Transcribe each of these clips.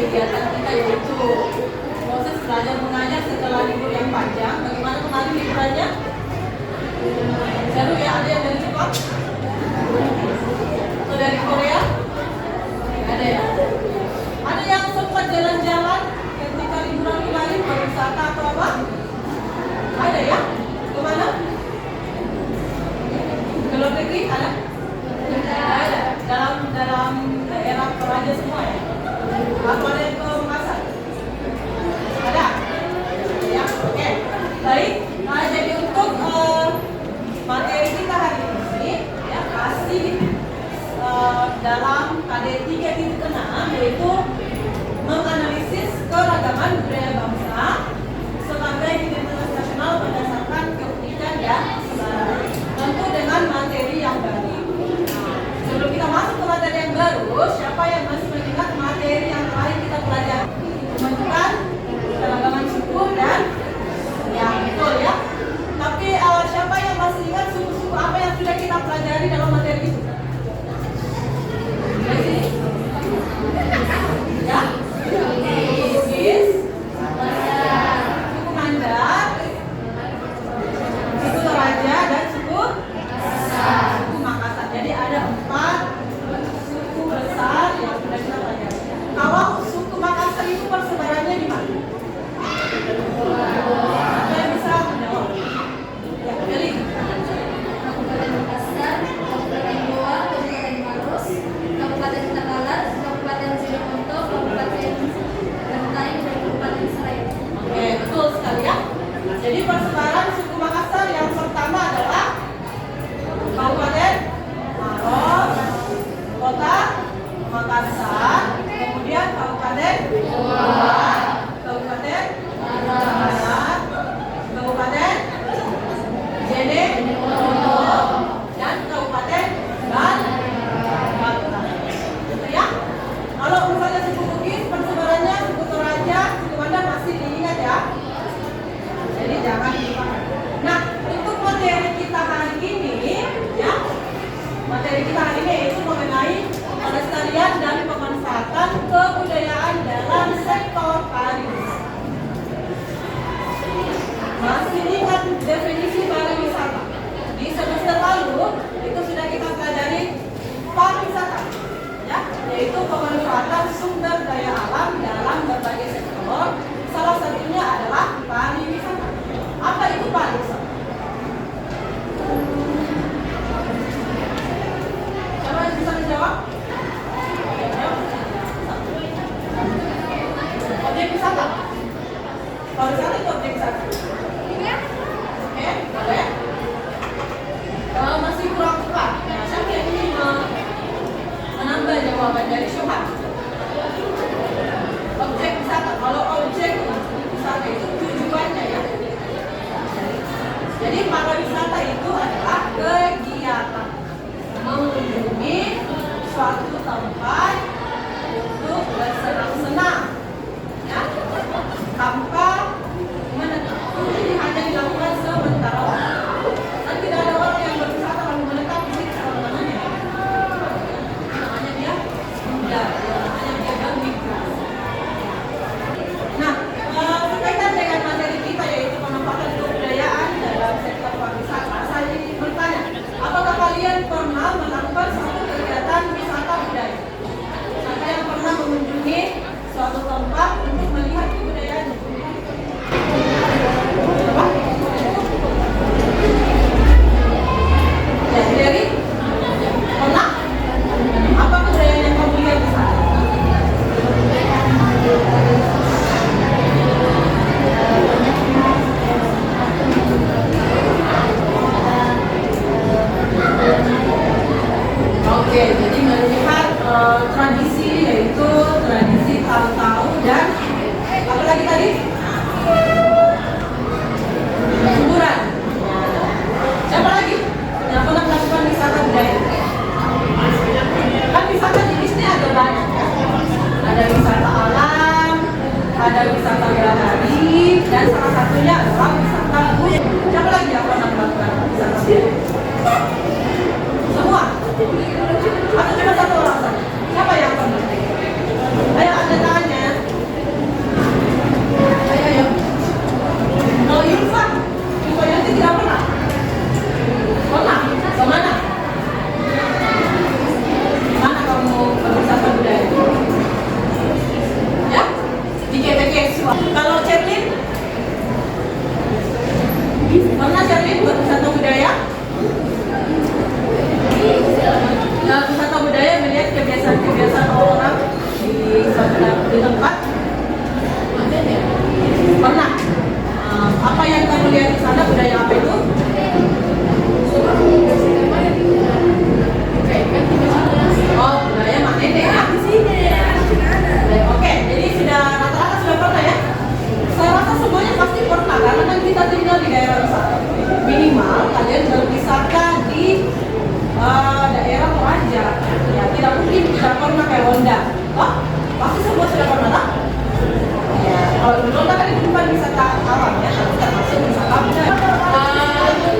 kegiatan kita, yaitu proses belajar mengajar setelah libur yang panjang. Bagaimana kemarin liburannya? Seru ya? Ada yang dari Jepang? Atau dari Korea? Ada ya? Ada yang sempat jalan-jalan ketika liburan kemarin, berwisata atau apa? Ada ya? Kemana? Ke luar negeri? Ada? Ada. Dalam daerah Toraja semua ya? Atau ada yang ke Makassar? Ada? Ya, oke. Baik. Nah, jadi untuk materi kita hari ini ya masih dalam KD 3.6, yaitu menganalisis keragaman budaya bangsa sebagai identitas nasional berdasarkan keunikan dan kesetaraan. Tentu dengan materi yang baru. Sebelum kita masuk ke materi yang baru, siapa yang masih mengingat materi yang terakhir kita pelajari? Menunjukkan keragaman suku dan ya betul ya. Tapi siapa yang masih ingat suku-suku apa yang sudah kita pelajari dalam materi itu? Dari sini? Ya? Bugis, suku Mandar, suku Toraja, dan suku Makassar. Jadi ada 4 suku besar yang sudah kita pelajari. Kalau suku Makassar itu persebarannya di mana? Siapa yang bisa menjawab? Ya, Eli. Kabupaten Makassar, Kabupaten Goa, Kabupaten Maros, Kabupaten Takalar, Kabupaten Jeneponto, Kabupaten Bantaeng, dan Kabupaten Serai. Oke, betul sekali ya. Jadi persebaran suku Makassar yang pertama adalah Kabupaten Maros, Kota Makassar, kemudian Kabupaten Goa, Kabupaten Barat, Kabupaten Jeneponto, dan Kabupaten Bantaeng. Gitu ya. Kalau misalnya suku Bugis persebarannya suku Toraja, suku Mandar masih diingat ya. Jadi jangan dilupakan. Nah, untuk materi kita hari ini ya. Materi kita hari ini yaitu mengenai pelestarian dan pemanfaatan kebudayaan dalam sektor pariwisata. Masih ingat definisi pariwisata? Di semester lalu itu sudah kita pelajari pariwisata, ya, yaitu pemanfaatan sumber daya alam dalam berbagai sektor. Salah satunya adalah pariwisata. Apa itu pariwisata? Siapa yang bisa menjawab? Objek wisata. Pariwisata itu objek wisata. Oke, boleh. Masih kurang tepat. Nah, siapa yang ingin menambah jawaban dari Syuhan? Objek wisata. Kalau objek wisata itu tujuannya ya. Jadi pariwisata itu adalah kegiatan mengunjungi suatu tempat untuk bersenang-senang, ya, tanpa menetap. Jadi hanya dilakukan sementara waktu. Dan tidak ada orang yang berwisata lalu menetap di sini selama-lamanya. Namanya dia singgah, namanya dia bermigrasi. Nah, berkaitan dengan materi kita yaitu pemanfaatan kebudayaan dalam sektor pariwisata, saya ingin bertanya, apakah kalian pernah melakukan suatu kegiatan wisata budaya? Siapa yang pernah mengunjungi suatu tempat untuk melihat kebudayaan? Ya, Dery? Pernah? Apa kebudayaan yang kamu lihat di sana? Oke, jadi melihat tradisi, yaitu tradisi tahu-tahu dan apa lagi tadi? Kuburan. Siapa lagi yang pernah melakukan wisata budaya? Kan wisata jenisnya ada banyak ya. Ada wisata alam, ada wisata bahari, dan salah satunya adalah wisata budaya. Siapa lagi yang pernah melakukan wisata budaya? Semua? Atau cuma satu orang saja? Siapa yang pernah? Ayo, ada tangannya. Ronda. Oh, pasti semua sudah pernah? Ya, kalau Ronda kan itu bukan wisata alam ya, tapi termasuk wisata budaya.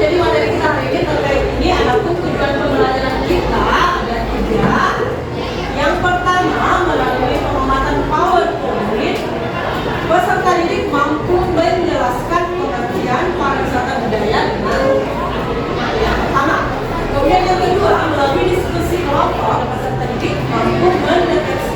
Jadi materi kita hari ini terkait ini adapun tujuan pembelajaran kita ada 3. Yang pertama, melalui pengamatan PowerPoint, peserta didik mampu menjelaskan pengertian pariwisata budaya dengan yang pertama. Kemudian yang kedua, melalui diskusi kelompok, peserta didik mampu mendeteksi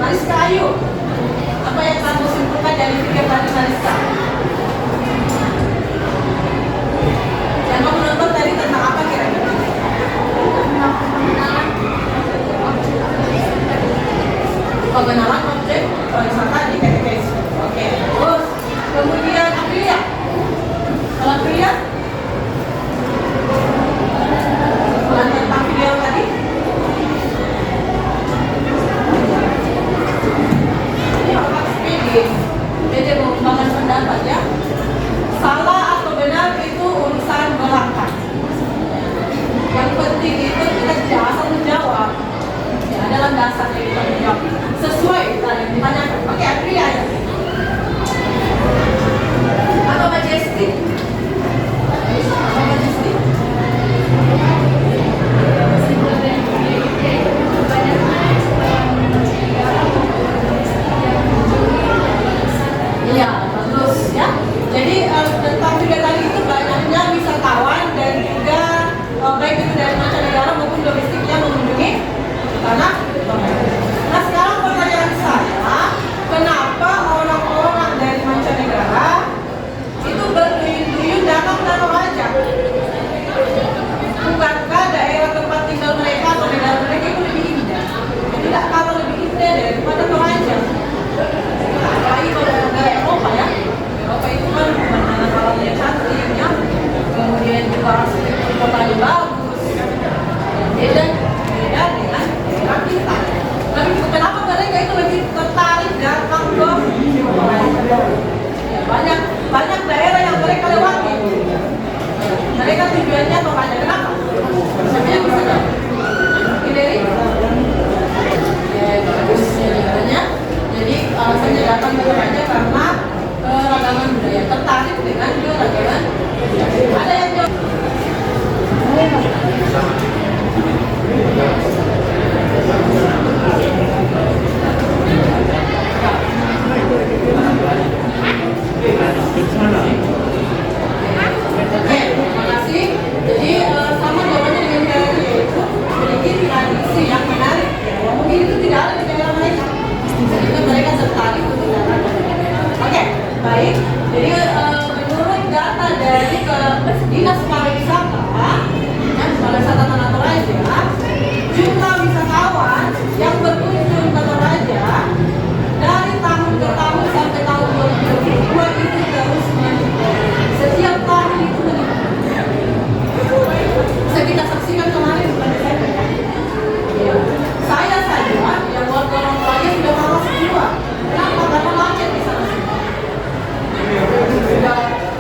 Mariska, ayo. Apa yang kamu simpulkan dari pikir tadi Mariska? Yang kamu nonton tadi tentang apa kira-kira? Pengenalan objek wisata di KTPS. Oke. Terus kemudian Aprilia. Kalau Aprilia? Tentang video tadi? Ini apa? PD mengembangkan pendapat ya. Salah atau benar itu urusan belakang. Yang penting itu kita tidak asal menjawab. Ya, dalam dasarnya kita menjawab sesuai yang ditanyakan. Oke, Aprilia ya. Atau Majestic? Atau Majestic? Iya, bagus ya. Jadi tentang video tadi itu banyaknya wisatawan dan juga baik itu dari mancanegara maupun domestik yang mengunjungi tanah. Nah sekarang pertanyaan saya, kenapa orang-orang dari mancanegara itu berduyun-duyun datang ke Toraja? Bukankah daerah tempat tinggal mereka atau negara mereka itu lebih indah? Tidak kalah lebih indah daripada Toraja. Apalagi kalau negara Eropa ya. Eropa itu kan pemandangan alamnya cantik ya. Kemudian juga arsitektur kotanya bagus. Beda dengan daerah kita. Tapi kenapa mereka itu lebih tertarik datang ke Toraja? Ya, banyak daerah yang mereka lewati. Mereka tujuannya Toraja. Kenapa? Siapa yang bisa jawab? Hillary? Ya, bagus jawabannya. Jadi alasannya datang ke Toraja karena keragaman budaya, tertarik dengan keragaman budaya. Ada yang jawab? Oke, terima kasih. Jadi sama jawabannya dengan Hillary, yaitu memiliki tradisi yang menarik. Ya, mungkin itu tidak ada di daerah mereka. Sehingga mereka tertarik untuk datang ke Toraja. Oke, baik. Jadi menurut data dari Dinas Pariwisata dan Pariwisata Tanah Toraja, jumlah wisatawan yang berkunjung ke Toraja dari tahun ke tahun sampai tahun 2022 itu terus meningkat. Setiap tahun itu meningkat. Bisa kita saksikan kemarin bulan Desember. Ya. Saya saja yang warga orang Toraja sudah malas keluar. Kenapa? Karena macet di sana.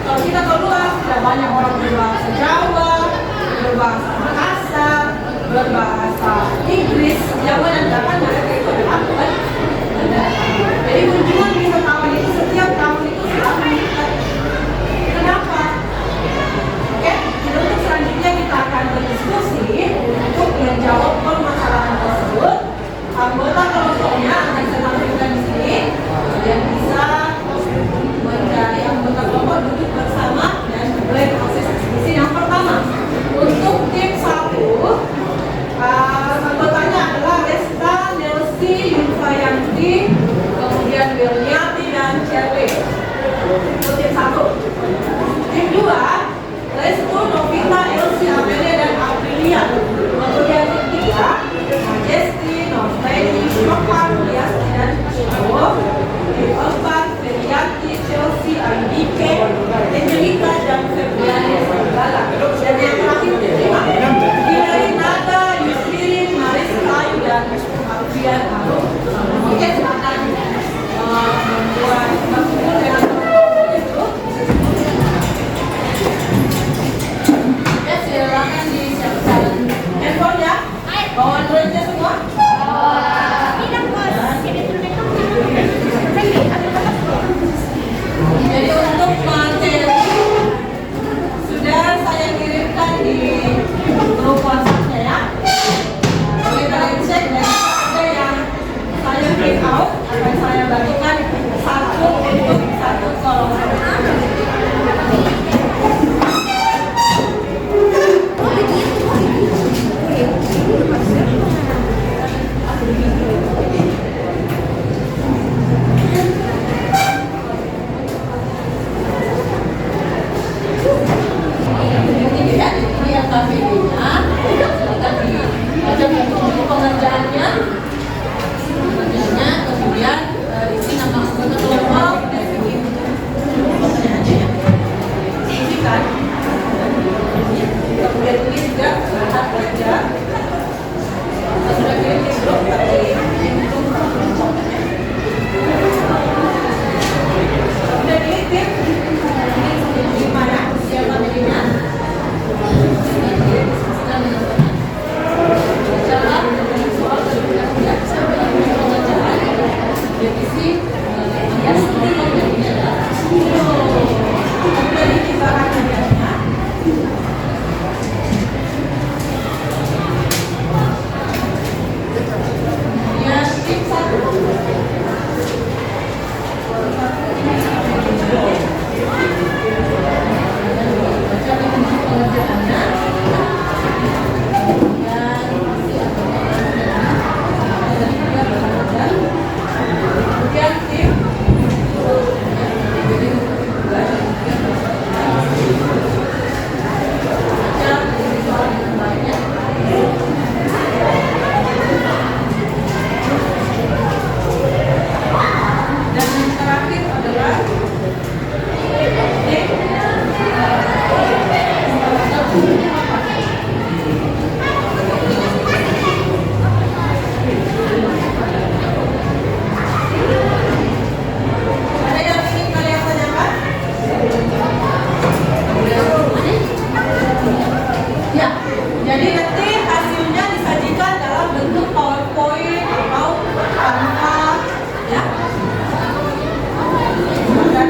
Kalau kita keluar, sudah banyak orang berbahasa Jawa, berbahasa Makassar, berbahasa Inggris. Jangan-jangan mereka itu adalah pendatang. Jadi kunjungan wisatawan itu setiap tahun itu selalu meningkat. Kenapa? Oke, untuk selanjutnya kita akan berdiskusi untuk menjawab permasalahan tersebut. Anggota kelompoknya akan saya tampilkan di sini. Kalian bisa mencari anggota kelompok duduk bersama dan mulai proses diskusi. Yang pertama, untuk tim 1, anggotanya adalah Resta, Nelsi, Yulfayanti, kemudian Wilniati dan Sherly. Itu tim 1. Tim 2, Restu, Novita, Elsi, Amelia dan Aprilia. Kemudian tim 3, Majesti, Noveni, Shokan, Liasti dan Chico. Tim 4, Feriati, Chelsea, Andike, Angelika dan Febriani Segala. Dan yang terakhir tim 5, Hillary, Nada, Yuslirin, Mariska, Ayu dan Aprian Harum. Oke, silakan membuat berkumpul dengan kelompok itu. Ya, silakan disiapkan handphone ya. Bawa Androidnya semua. Jadi untuk materi sudah saya kirimkan di grup WhatsApp-nya ya. Boleh kalian cek dan ada yang saya print out akan saya bagikan satu untuk satu kelompok. Divisi alias pembelajarannya adalah Jadi kita kerjanya. ya tim satu. Baca definisi pengerjaannya. Kemudian tim dan yang terakhir adalah tim. Ada yang ingin kalian tanyakan? Ya, jadi nanti hasilnya disajikan dalam bentuk PowerPoint atau Canva, ya. Dan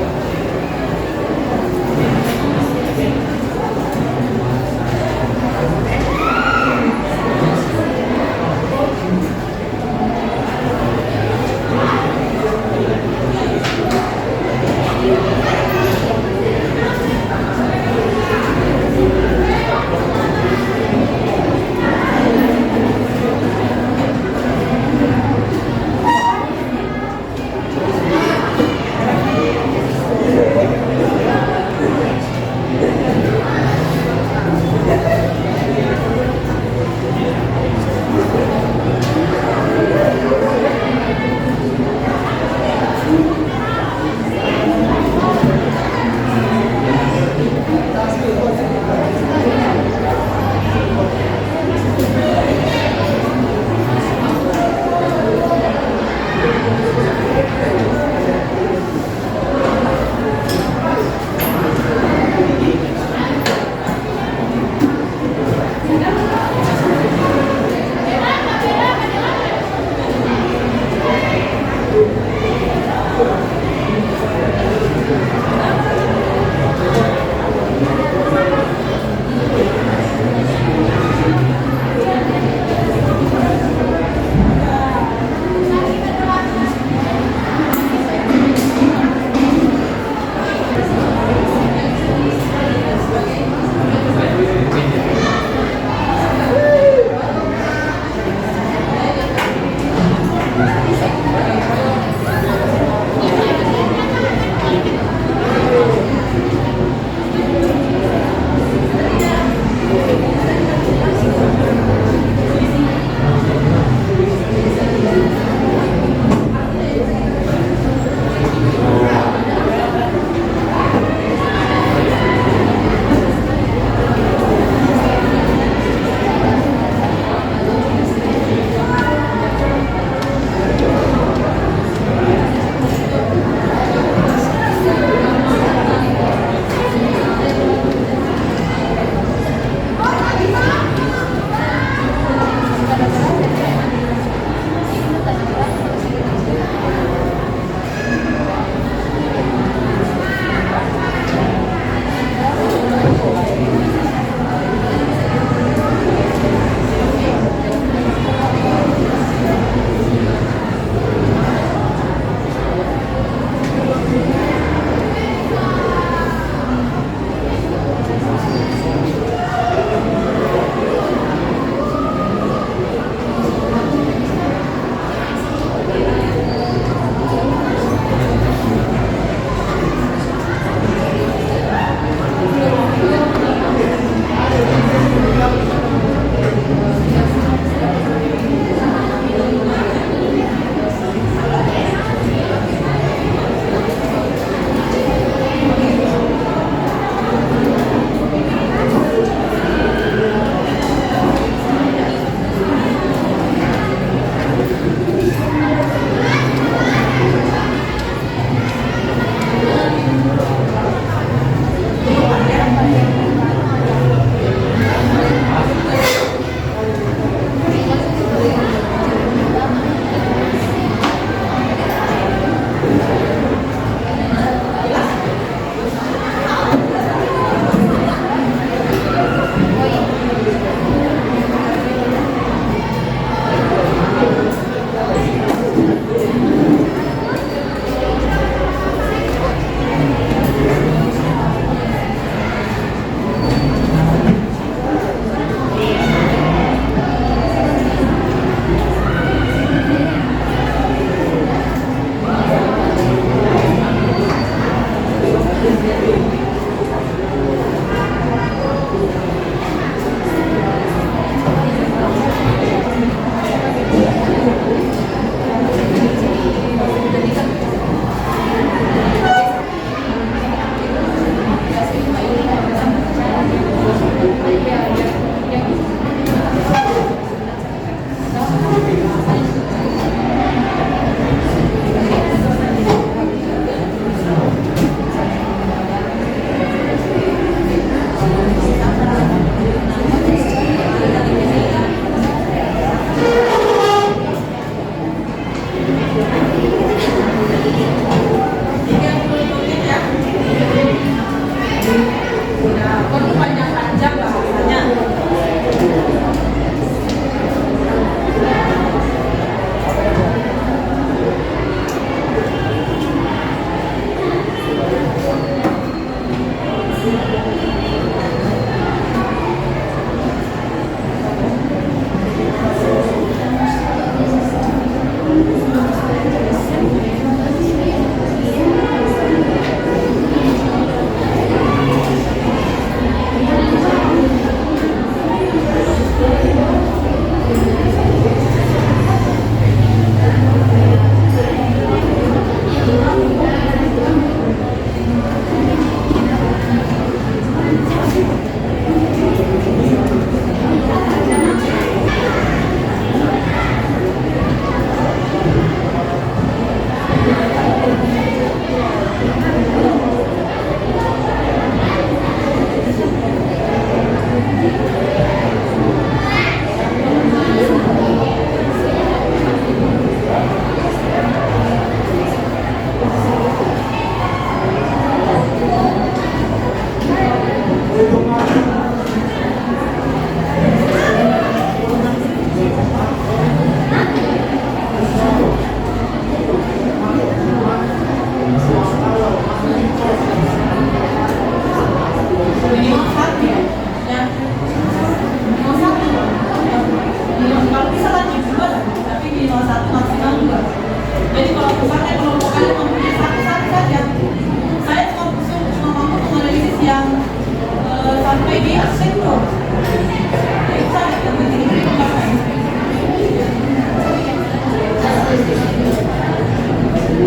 Dan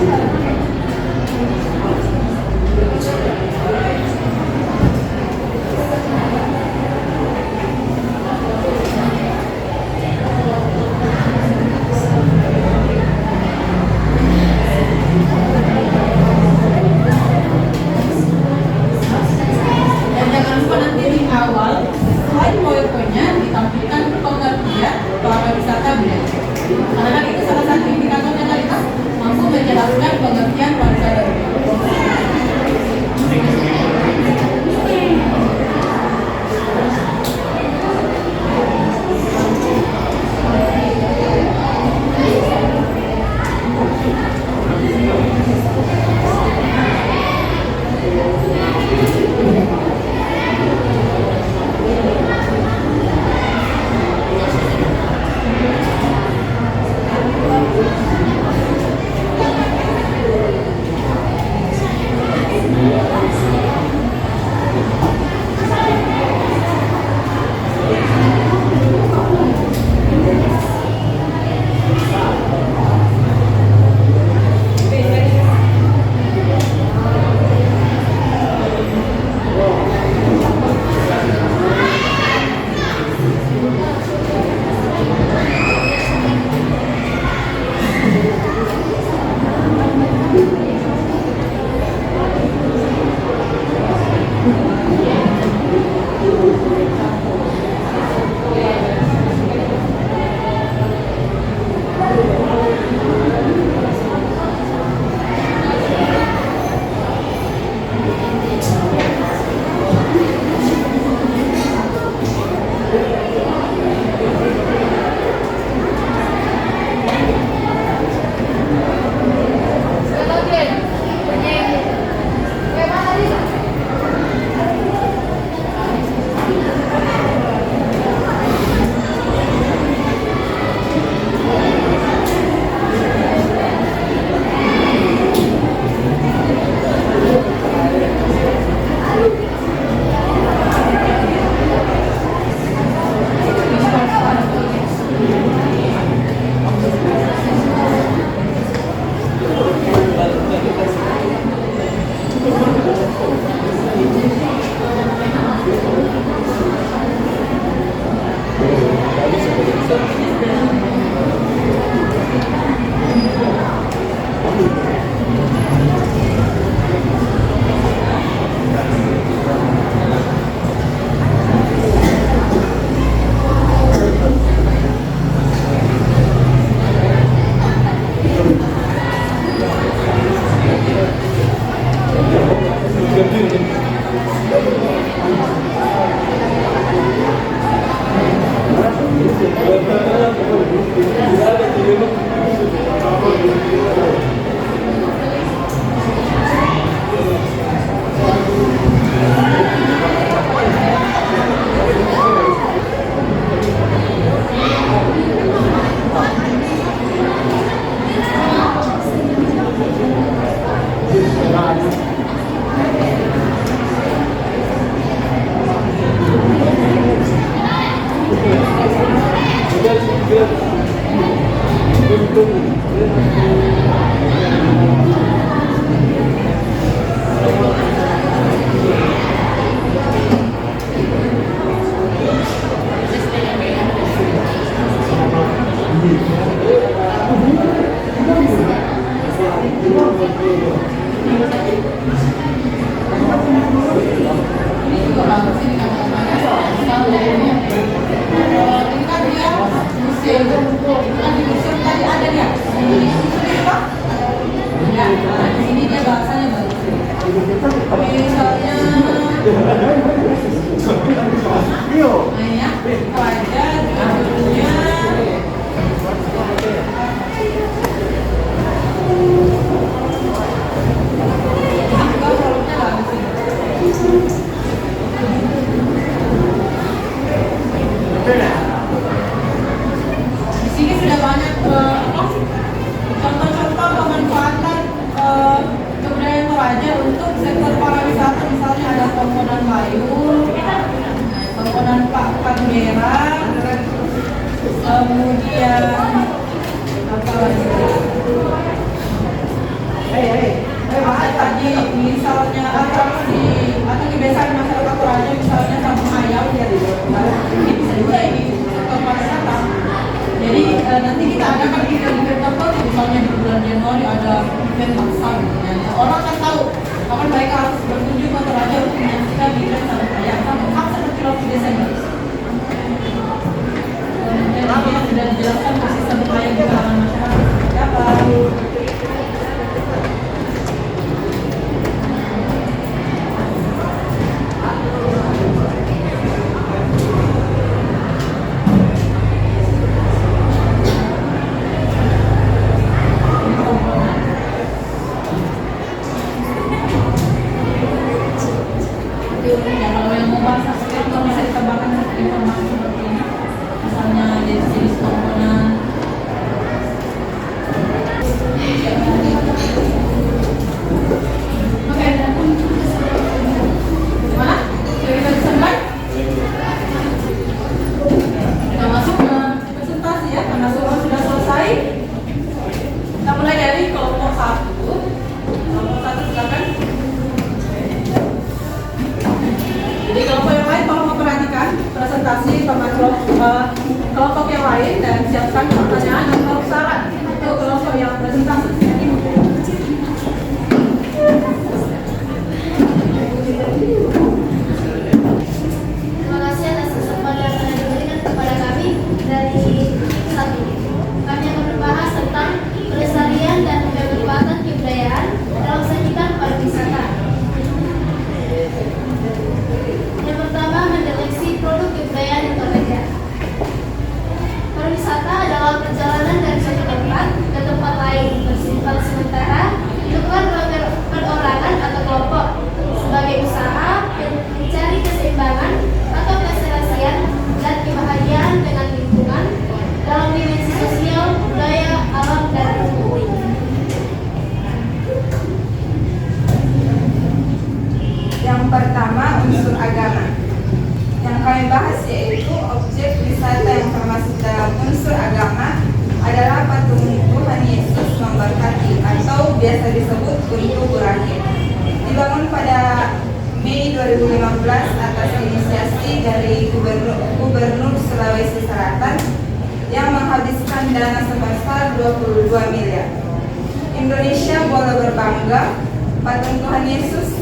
jangan lupa nanti di awal selain poin-poinnya ditampilkan pengertian pariwisata budaya. Karena kan itu salah satu indikatornya kan kita mampu menjelaskan pengertian pariwisata budaya. Kemudian apa lagi? event massal gitu ya. Orang akan tahu kapan mereka harus berkunjung ke Toraja untuk menyaksikan event Sabtu Raya atau hak seperti Roti Desember. Dan ini sudah dijelaskan posisi Sabtu Raya di kalangan masyarakat seperti apa. Ya, kalau yang mau bahas aspek bisa ditambahkan informasi seperti ini, misalnya dari jenis komponen. Oke, gimana? Kita Desember? Kita masuk ke presentasi ya, karena semua sudah selesai. Kita mulai dari kelompok 1. Kelompok 1 silakan. Jadi kelompok yang lain tolong memperhatikan presentasi sama kelompok yang lain dan siapkan pertanyaan atau saran untuk kelompok yang presentasi. Terima kasih atas kesempatan yang telah diberikan kepada kami dari satu. Kami akan membahas tentang pelestarian dan pemanfaatan kebudayaan dalam sajian pariwisata. Yang pertama, mendeteksi produk kebudayaan di Toraja. Pariwisata adalah perjalanan dari suatu tempat ke tempat lain bersifat sementara, dilakukan perorangan atau kelompok sebagai usaha mencari keseimbangan atau keserasian dan kebahagiaan dengan lingkungan dalam dimensi sosial, budaya, alam, dan ekonomi. Yang pertama, unsur agama. Yang kami bahas yaitu objek wisata yang termasuk dalam unsur agama adalah patung Tuhan Yesus memberkati atau biasa disebut Gunung Burangin. Dibangun pada Mei 2015 atas inisiasi dari Gubernur Sulawesi Selatan yang menghabiskan dana sebesar 22 miliar. Indonesia boleh berbangga, patung Tuhan Yesus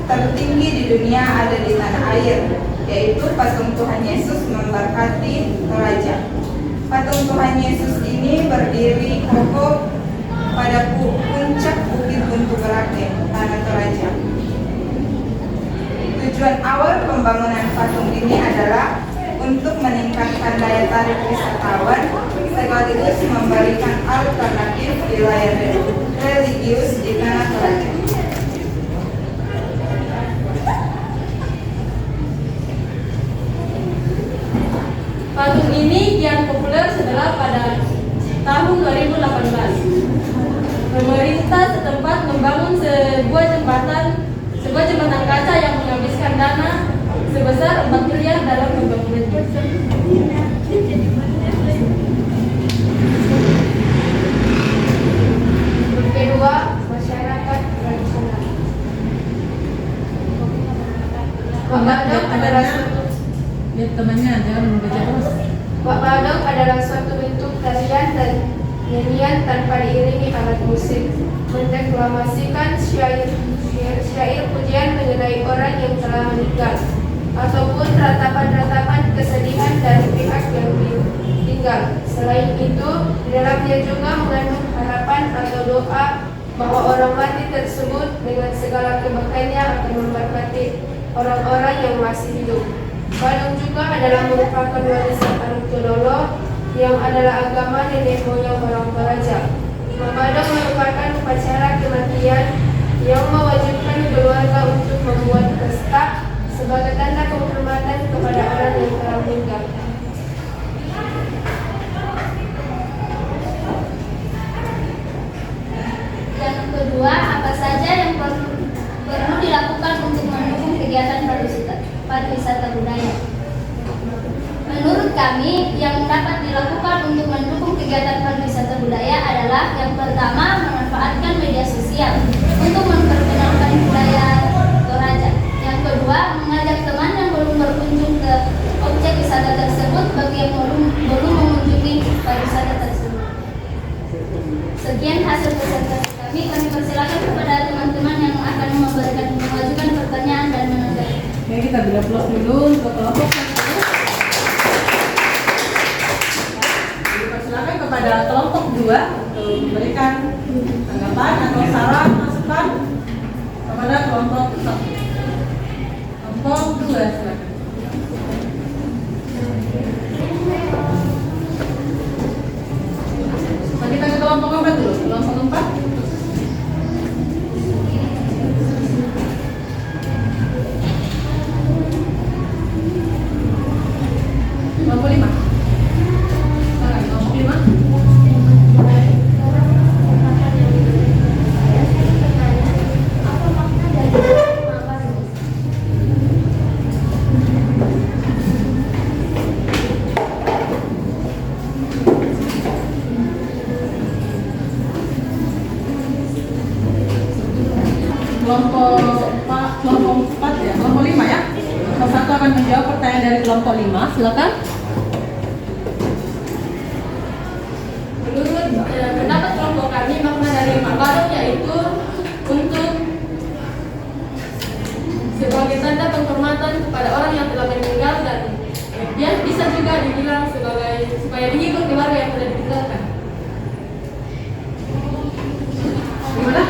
tertinggi di dunia ada di tanah air, yaitu patung Tuhan Yesus memberkati Toraja. Patung Tuhan Yesus ini berdiri kokoh pada puncak Bukit Buntu Beraken, tanah Toraja. Tujuan awal pembangunan patung ini adalah untuk meningkatkan daya tarik wisatawan sekaligus memberikan alternatif wilayah religius di tanah Toraja. Patung ini kian populer setelah pada tahun 2018. Pemerintah setempat membangun sebuah jembatan kaca yang menghabiskan dana sebesar 4 miliar dalam pembangunan. Kedua, masyarakat tradisional. Lihat temannya jangan membaca terus. Wak Badok adalah suatu bentuk tarian dan nyanyian tanpa diiringi alat musik, mendeklamasikan syair pujian mengenai orang yang telah meninggal, ataupun ratapan-ratapan kesedihan dari pihak yang tinggal. Selain itu, di dalamnya juga mengandung harapan atau doa bahwa orang mati tersebut dengan segala kebaikannya akan memberkati orang-orang yang masih hidup. Badok juga adalah merupakan warisan Aruk Todolo yang adalah agama nenek moyang orang Toraja. Badok merupakan upacara kematian yang mewajibkan keluarga untuk membuat pesta sebagai tanda penghormatan kepada orang yang telah meninggal. Yang kedua, apa saja yang perlu dilakukan untuk mendukung kegiatan pariwisata budaya? Menurut kami, yang dapat dilakukan untuk mendukung kegiatan pariwisata budaya adalah yang pertama, memanfaatkan media sosial untuk memperkenalkan budaya Toraja. Yang kedua, mengajak teman yang belum berkunjung ke objek wisata tersebut bagi yang belum mengunjungi pariwisata tersebut. Sekian hasil presentasi kami kita beri aplaus dulu untuk kelompok 1. Silakan kepada kelompok 2 untuk memberikan tanggapan atau saran masukan kepada kelompok 1. Kelompok 2 silakan. Nah, kita ke kelompok 4 dulu. Kelompok 4. Kelompok 5. Silakan kelompok 5. Apa makna dari mawar? Kelompok 4 ya, kelompok 5 ya. Kelompok 1 akan menjawab pertanyaan dari kelompok 5. Silakan. Menurut pendapat kelompok kami, makna dari mawar yaitu untuk sebagai tanda penghormatan kepada orang yang telah meninggal, dan dia bisa juga dibilang sebagai supaya menghibur keluarga yang telah ditinggalkan. Gimana?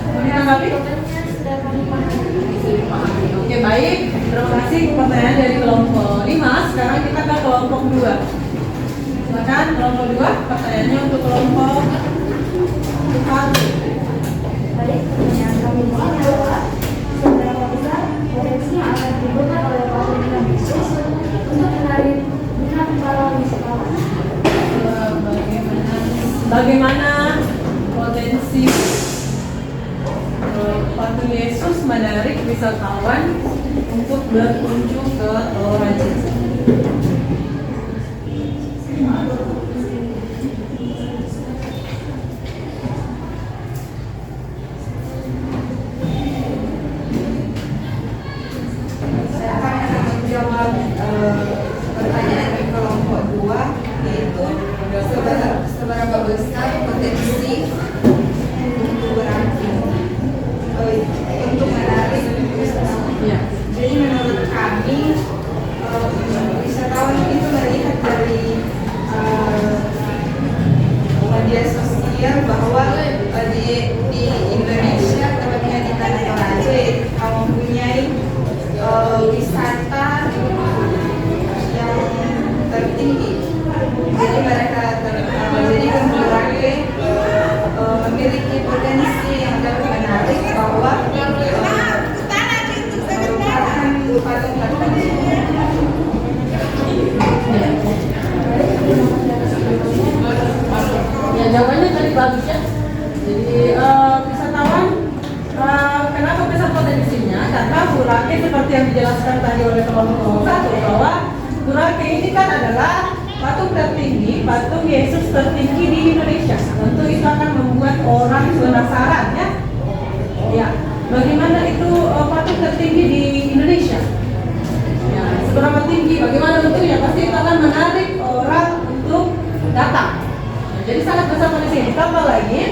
Mau ditanggapi? Sudah kami pahami. Oke, baik. Terima kasih pertanyaan dari kelompok 5. Sekarang kita ke kelompok 2. Silakan kelompok 2, pertanyaannya untuk kelompok 1. Baik, pertanyaan kami di sini adalah seberapa besar potensi yang akan digunakan oleh patung Tuhan Yesus untuk menarik minat para wisatawan? Bagaimana potensi patung Yesus menarik wisatawan untuk berkunjung ke Toraja? Saya akan menjawab pertanyaan dari kelompok 2, yaitu seberapa besar potensi untuk berarti untuk menarik wisatawan. Ya. Jadi menurut kami wisatawan itu melihat dari media sosial bahwa di Indonesia, tepatnya di Tanah Toraja, mempunyai wisata yang tertinggi. Jadi mereka jadi Boracay memiliki potensi yang dapat menarik bahwa merupakan patung tertinggi. Ya, jawabannya tadi bagus ya. Jadi wisatawan kenapa besar potensinya? Karena Boracay seperti yang dijelaskan tadi oleh kelompok 1 bahwa Boracay ini kan adalah patung tertinggi, patung Yesus tertinggi di Indonesia. Tentu itu akan membuat orang penasaran ya. Ya, bagaimana itu patung tertinggi di Indonesia? Ya, seberapa tinggi? Bagaimana bentuknya? Pasti itu akan menarik orang untuk datang. Jadi sangat besar potensi. Ditambah lagi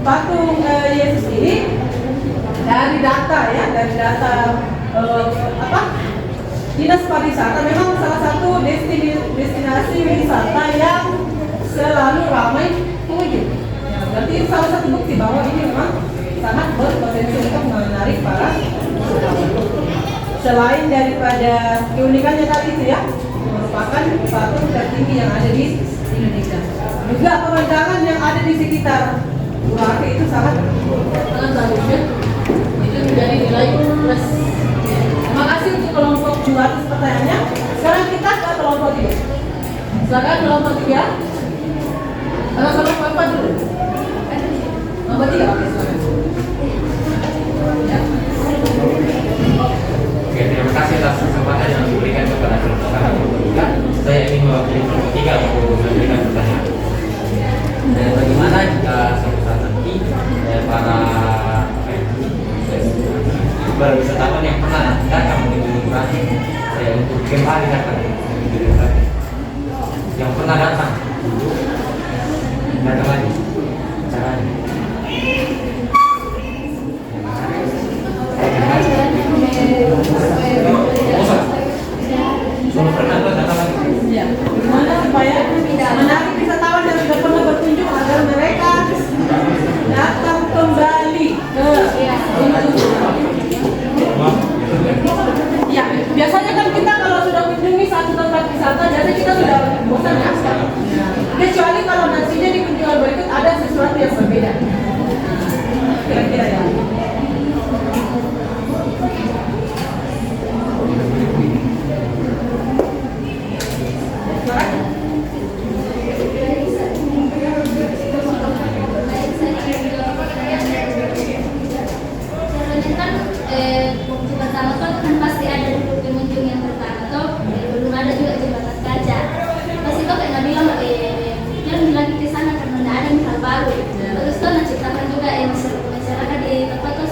patung Yesus ini dari data ya, dari data Dinas Pariwisata memang salah satu destinasi wisata yang selalu ramai pengunjung. Ya, berarti itu salah satu bukti bahwa ini memang sangat berpotensi untuk menarik para wisatawan. Selain daripada keunikannya tadi itu ya, merupakan patung tertinggi yang ada di Indonesia. Juga pemandangan yang ada di sekitar Boracay itu sangat bagus ya. Itu menjadi nilai plus. Terima kasih untuk kelompok 2 atas pertanyaannya. Sekarang kita ke kelompok 3. Silakan kelompok 3. Kelompok 4 dulu. Kelompok 3, oke silakan. Ya. Oke, terima kasih atas kesempatan yang diberikan kepada kelompok tiga. Saya ingin mewakili kelompok 3 untuk memberikan pertanyaan. Dan bagaimana jika suatu saat nanti para wisatawan yang pernah datang mengunjungi Boracay, saya untuk kembali datang mengunjungi Boracay, yang pernah datang lagi caranya. baru. Terus tuh menciptakan juga masyarakat di tempat tuh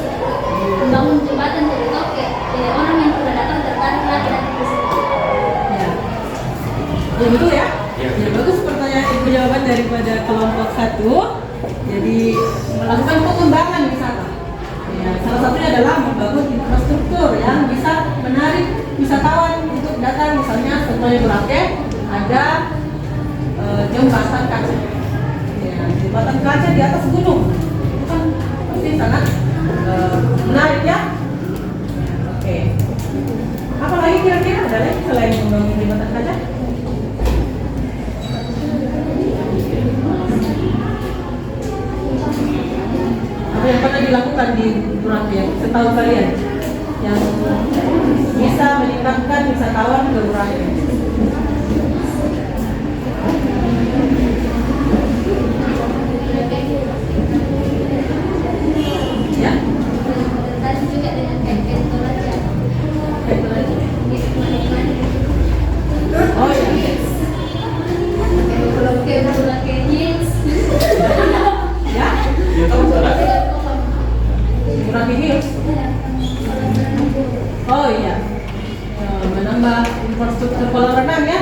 membangun jembatan jadi tuh orang yang sudah datang tertarik lagi datang ke situ. Ya betul ya? Ya. Ya bagus pertanyaan ibu jawaban daripada kelompok 1. Jadi melakukan pengembangan wisata. Ya, salah satunya adalah membangun infrastruktur yang bisa menarik wisatawan untuk datang. Misalnya contohnya Boracay ada jembatan kaca. Ya, jembatan kaca di atas gunung. Itu kan pasti sangat menarik ya. Oke. Apa lagi kira-kira ada lagi selain membangun jembatan kaca? Apa yang pernah dilakukan di Boracay setahu kalian yang bisa meningkatkan wisatawan ke Boracay? Ya? Tadi juga dengan kayak Toraja. Oh iya. Boracay Hills. Ya? Boracay Hills. Oh iya. Menambah infrastruktur kolam renang ya.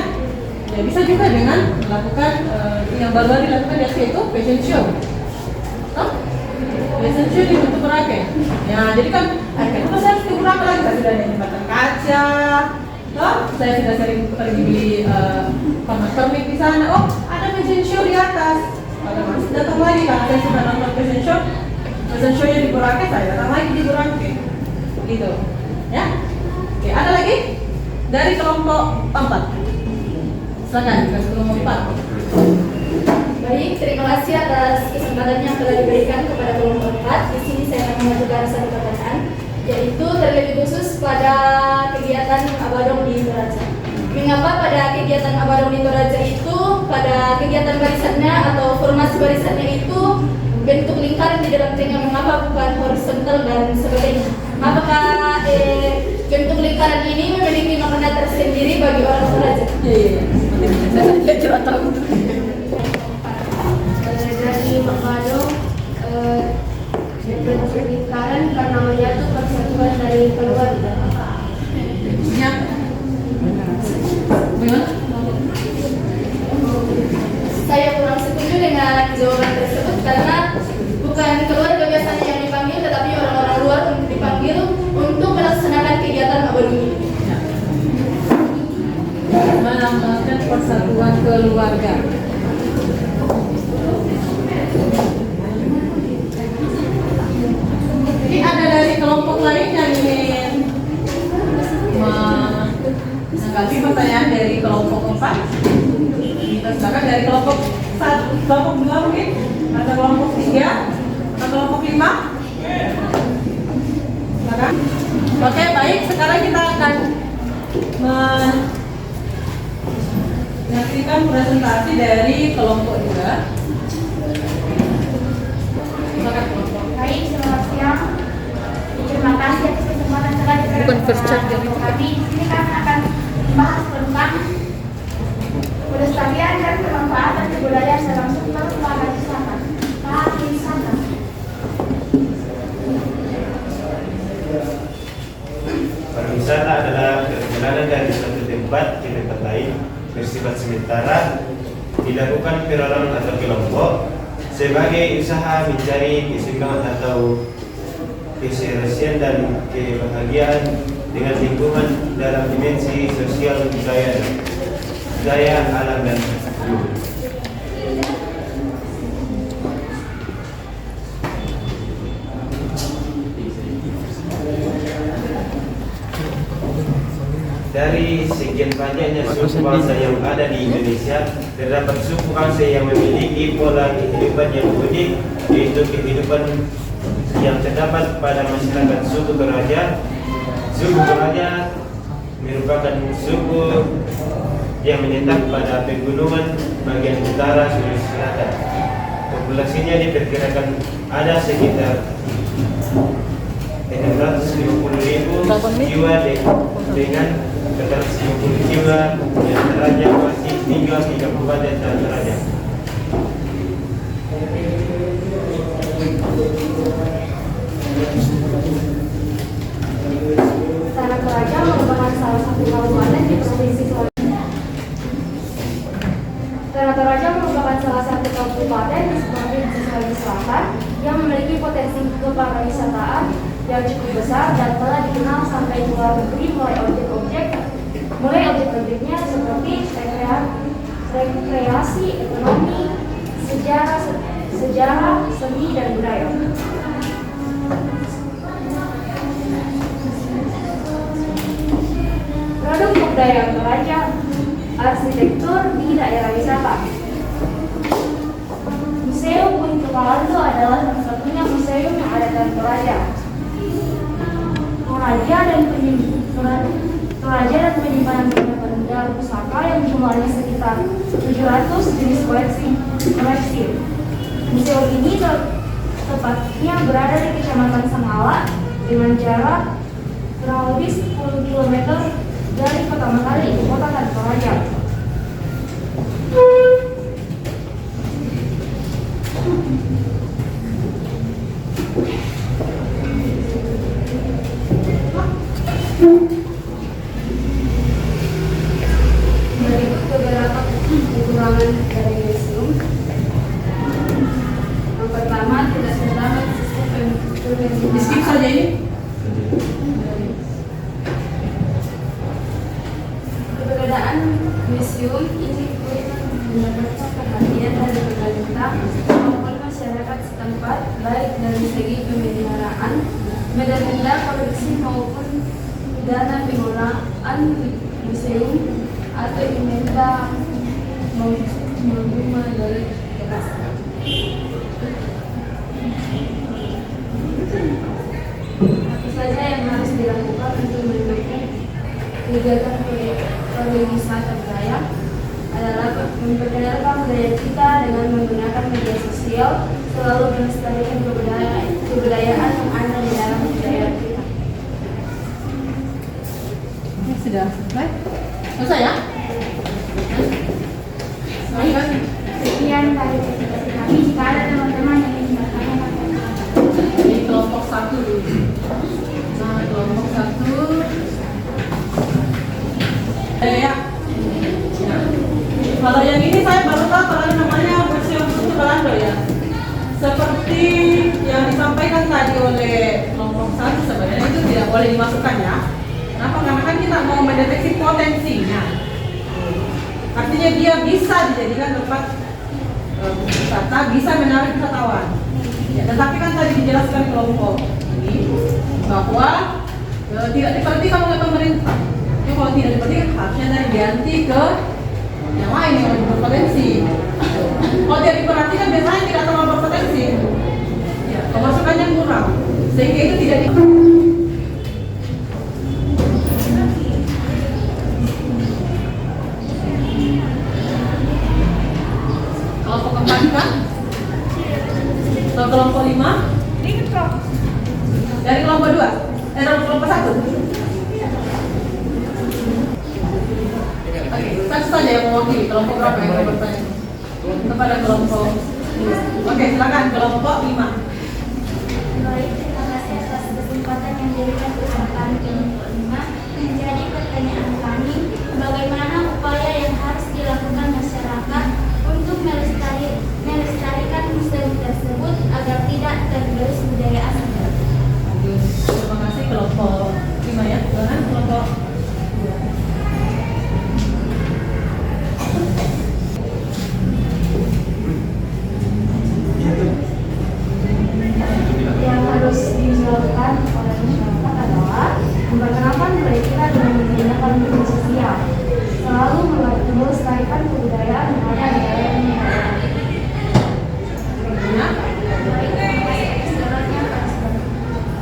Ya bisa juga dengan melakukan yang baru dilakukan yaitu fashion show. Hah? Fashion show di bentuk Boracay. Ya jadi kan akhirnya saya harus dikurang lagi. Saya sudah ada jembatan kaca. Oh, saya sudah sering pergi beli pernik di sana. Oh, ada fashion show di atas. Kalau masih datang lagi kan saya sudah nonton fashion show. Fashion show-nya di Boracay, saya datang lagi di Boracay. Gitu. Ya. Oke, ada lagi dari kelompok 4. Silakan dari kelompok 4. Baik, terima kasih atas kesempatan yang telah diberikan kepada kelompok 4. Di sini saya akan mengajukan satu pertanyaan, yaitu terlebih khusus pada kegiatan Abadong di Toraja. Mengapa pada kegiatan Abadong di Toraja itu, pada kegiatan barisannya atau formasi barisannya itu bentuk lingkaran di dalam tengah, mengapa bukan horizontal dan sebagainya? Apakah bentuk lingkaran ini memiliki makna tersendiri bagi orang Toraja? Saya juga tahu. Dari Abadong bentuk lingkaran karena menyatu persatuan dari keluarga. Ya. Bagaimana? Saya kurang setuju dengan jawaban tersebut karena bukan keluarga biasanya yang dipanggil, tetapi orang-orang luar dipanggil untuk melaksanakan kegiatan Abadong ini. Menambahkan persatuan keluarga. Ini ada dari kelompok lain yang ingin menanggapi pertanyaan dari kelompok 4. Kita silakan dari kelompok 1, kelompok 2 mungkin, atau kelompok 3, atau kelompok 5. Silakan. Oke, baik. Sekarang kita akan menyaksikan presentasi dari kelompok 2. Silakan. Baik, selamat siang. Terima kasih atas kesempatan telah diberikan kepada kami. Di sini kami akan membahas tentang pelestarian dan pemanfaatan kebudayaan dalam sektor pariwisata. Pariwisata adalah perjalanan dari satu tempat ke tempat lain bersifat sementara, dilakukan perorangan atau kelompok sebagai usaha mencari keseimbangan atau keserasian dan kebahagiaan dengan lingkungan dalam dimensi sosial, budaya, alam dan hidup. Dari sekian banyaknya suku bangsa yang ada di Indonesia, terdapat suku bangsa yang memiliki pola kehidupan yang unik, yaitu kehidupan yang terdapat pada masyarakat suku Toraja. Suku Toraja merupakan suku yang menetap pada pegunungan bagian utara Sulawesi Selatan. Populasinya diperkirakan ada sekitar 650.000 jiwa dengan 450 jiwa di antaranya masih tinggal di Kabupaten Toraja. kepariwisataan yang cukup besar dan telah dikenal sampai luar negeri mulai objek-objeknya seperti rekreasi, ekonomi, sejarah, seni, dan budaya. Produk kebudayaan Toraja, arsitektur di daerah wisata. Museum Gunung Palando adalah satu-satunya museum yang ada di Toraja. Toraja dan penyimpanan benda pusaka yang jumlahnya sekitar 700 jenis koleksi. Museum ini tepatnya berada di Kecamatan Sangala dengan jarak kurang lebih 10 km dari pertama kali ibu kota Toraja. Berikut beberapa kekurangan dari museum. Yang pertama, tidak terdapat sistem Di skip saja ini. Keberadaan museum ini mendapatkan perhatian dari pemerintah maupun masyarakat setempat, baik dari segi pemeliharaan benda-benda koleksi maupun dana pengelolaan museum atau inventa rumah dari bekas. Apa saja yang harus dilakukan untuk mendukung kegiatan pariwisata budaya adalah memperkenalkan budaya kita dengan menggunakan media sosial, selalu melestarikan kebudayaan yang ada di dalam budaya kita. Ini sudah selesai. Selesai ya? Sekian dari presentasi kami. Jika ada teman-teman yang ingin bertanya, Ini kelompok 1 dulu. Nah, kelompok 1. Ya. Kalau yang ini saya baru tahu kalau namanya Museum Gunung Palando ya. Seperti yang disampaikan tadi oleh kelompok 1 sebenarnya itu tidak boleh dimasukkan ya. Kenapa? Karena kan kita mau mendeteksi potensinya. Artinya dia bisa dijadikan tempat wisata, bisa menarik wisatawan. Ya, tetapi kan tadi dijelaskan kelompok ini bahwa tidak diperhatikan oleh pemerintah. Jadi kalau tidak diperhatikan harusnya dari ganti ke yang lain yang lebih berpotensi. Kalau tidak diperhatikan biasanya tidak terlalu berpotensi. Ya, pemasukannya kurang, sehingga itu tidak di kelompok 4 kan? Atau kelompok 5? Dari kelompok 2? Dari kelompok 1? Oke, satu saja yang mewakili. Kelompok berapa yang mau bertanya? Kepada kelompok 2. Oke, silakan kelompok 5. Baik, terima kasih atas kesempatan yang diberikan perusahaan kelompok 5. Menjadi pertanyaan kami, bagaimana upaya yang harus dilakukan masyarakat untuk melestarikan museum tersebut agar tidak tergerus budaya asing? Terima kasih kelompok 5 ya. Silakan kelompok 2. Yang harus dilakukan oleh masyarakat adalah memperkenalkan budaya kita dengan menggunakan media sosial, selalu melestarikan kebudayaan yang ada di daerah ini.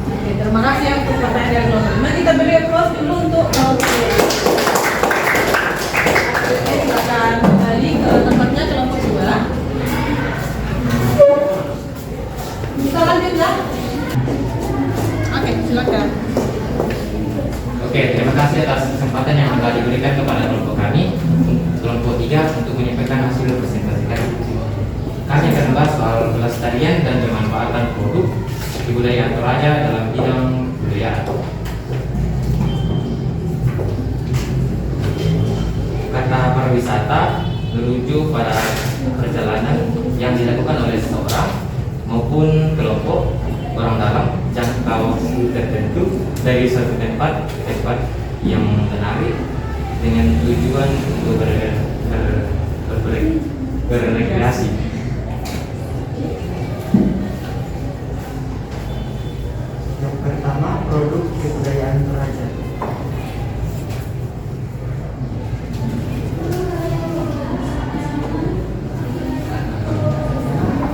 Oke, terima kasih ya untuk pertanyaan dari kelompok 5. Kita beri applause dulu untuk kelompok 2. Oke, silakan kembali ke tempatnya kelompok 2. Bisa lanjut ya? Oke, silakan. Oke, terima kasih atas kesempatan yang telah diberikan kepada kelompok kami, kelompok 3 untuk menyampaikan hasil presentasi kami. Kami akan membahas soal pelestarian dan pemanfaatan produk kebudayaan Toraja dalam bidang budaya. Kata pariwisata merujuk pada perjalanan yang dilakukan oleh seseorang maupun kelompok orang dalam waktu tertentu dari suatu tempat yang menarik dengan tujuan untuk berrekreasi. Yang pertama, produk kebudayaan Toraja.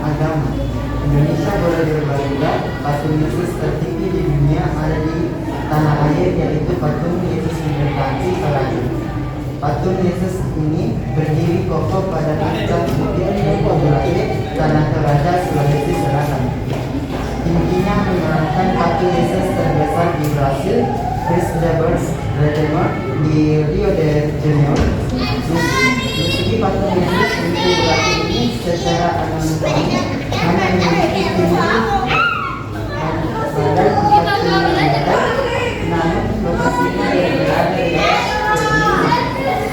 Agama. Indonesia boleh berbangga, patung Yesus tertinggi di dunia ada di tanah air, yaitu patung Yesus Inderpati Toraja. Patung Yesus ini berdiri kokoh pada puncak bukit Bukit tanah Toraja, Sulawesi Selatan. Intinya menyerahkan patung Yesus terbesar di Brasil, Christopher's Redeemer di Rio de Janeiro. Meski patung Yesus untuk berakhir ini secara anonim hanya memiliki tinggi badan 40 meter, namun lokasinya yang berada di atas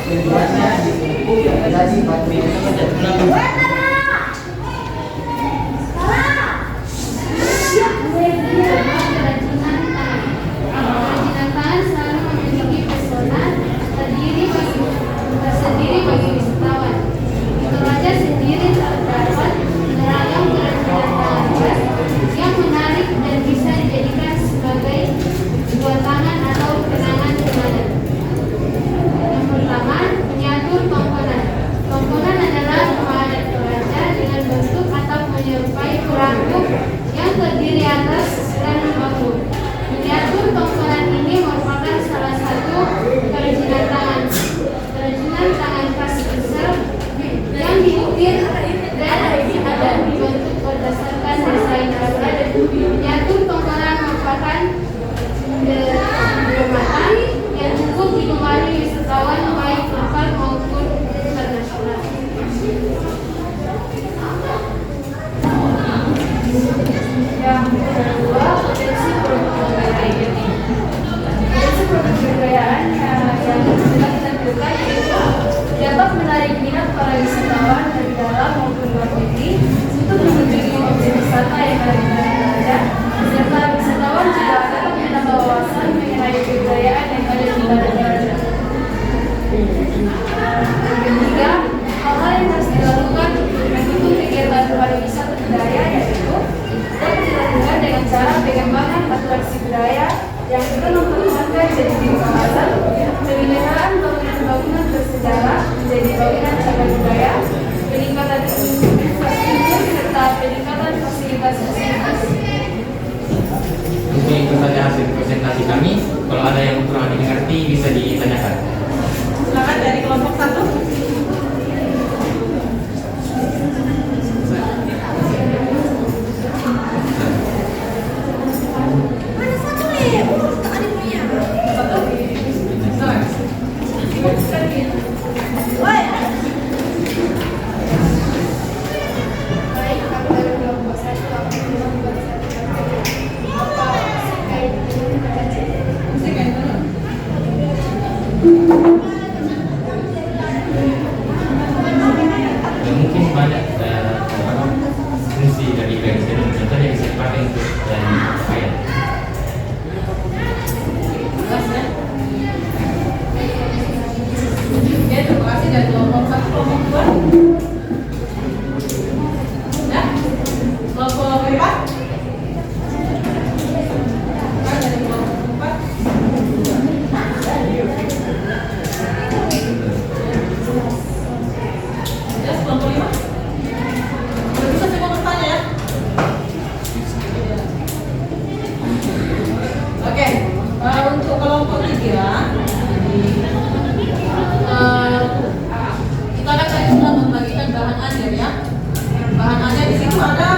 keduanya dipupuk jadi patung Yesus tertinggi. Kerajinan tangan selalu memiliki pesona tersendiri bagi wisatawan. Di Toraja sendiri terdapat beragam kerajinan tangan khas yang menarik dan bisa dijadikan sebagai buah tangan atau kenangan remaja. Yang pertama, miniatur tongkonan. Tongkonan adalah rumah adat Toraja dengan bentuk atau menyerupai perangkap yang terdiri atas dan bambu. Miniatur tongkonan ini merupakan salah satu kerajinan tangan khas besar yang diukir dan ada dibentuk berdasarkan desain rata. Miniatur tongkonan merupakan kehormatan yang cukup digemari wisatawan baik lokal maupun internasional. Yang kedua, potensi produk kebudayaan ini. Potensi produk kebudayaan yang sedang ditampilkan yaitu dapat menarik minat para wisatawan dari dalam maupun luar negeri untuk mengunjungi objek wisata yang ada di Toraja, serta wisatawan juga dapat menambah wawasan mengenai kebudayaan yang ada di Toraja. Yang ketiga, hal-hal yang harus dilakukan untuk mendukung kegiatan pariwisata budaya yaitu dapat dilakukan dengan cara pengembangan atraksi budaya yang juga mempertahankan jadi diri kawasan, penyelenggaraan bangunan-bangunan bersejarah menjadi bangunan cagar budaya, peningkatan infrastruktur serta peningkatan fasilitas-fasilitas. Mungkin itu saja hasil presentasi kami. Kalau ada yang kurang dimengerti bisa ditanyakan. Silakan dari kelompok 1. Baik, aku dari kelompok 1 aku membuat Ya, mungkin banyak fungsi dari garis ini, contohnya bisa dipakai untuk pakaian. Ya, terima kasih dari kelompok 1, kelompok 2. Ya, kelompok 4. Dari kelompok 4. Ya, kelompok 5. Kalau bisa saya mau bertanya ya. Oke, untuk kelompok 3 kita kan tadi sudah membagikan bahan ajar ya. Bahan ajar di situ ada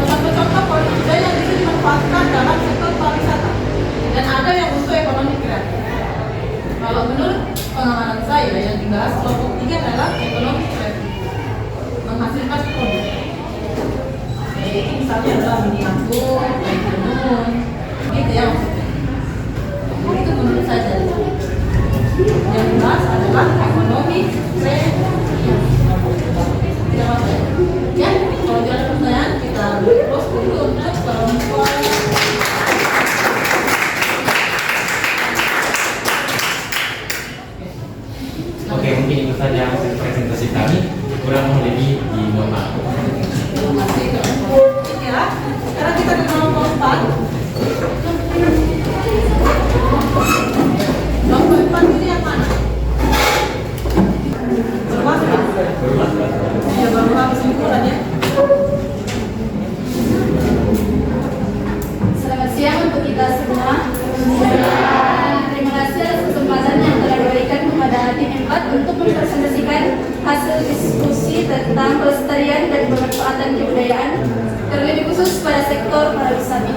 contoh-contoh produk budaya yang bisa dimanfaatkan dalam sektor pariwisata dan ada yang untuk ekonomi kreatif. Kalau menurut pengamanan saya yang dibahas kelompok 3 adalah ekonomi kreatif, menghasilkan produk. Itu misalnya adalah miniatur, kain tenun, gitu ya maksudnya. Itu menurut saya. Yang dibahas adalah ekonomi kreatif. Tidak apa-apa ya. Kalau tidak ada pertanyaan, kita close dulu untuk kelompok pemanfaatan kebudayaan, terlebih khusus pada sektor pariwisata.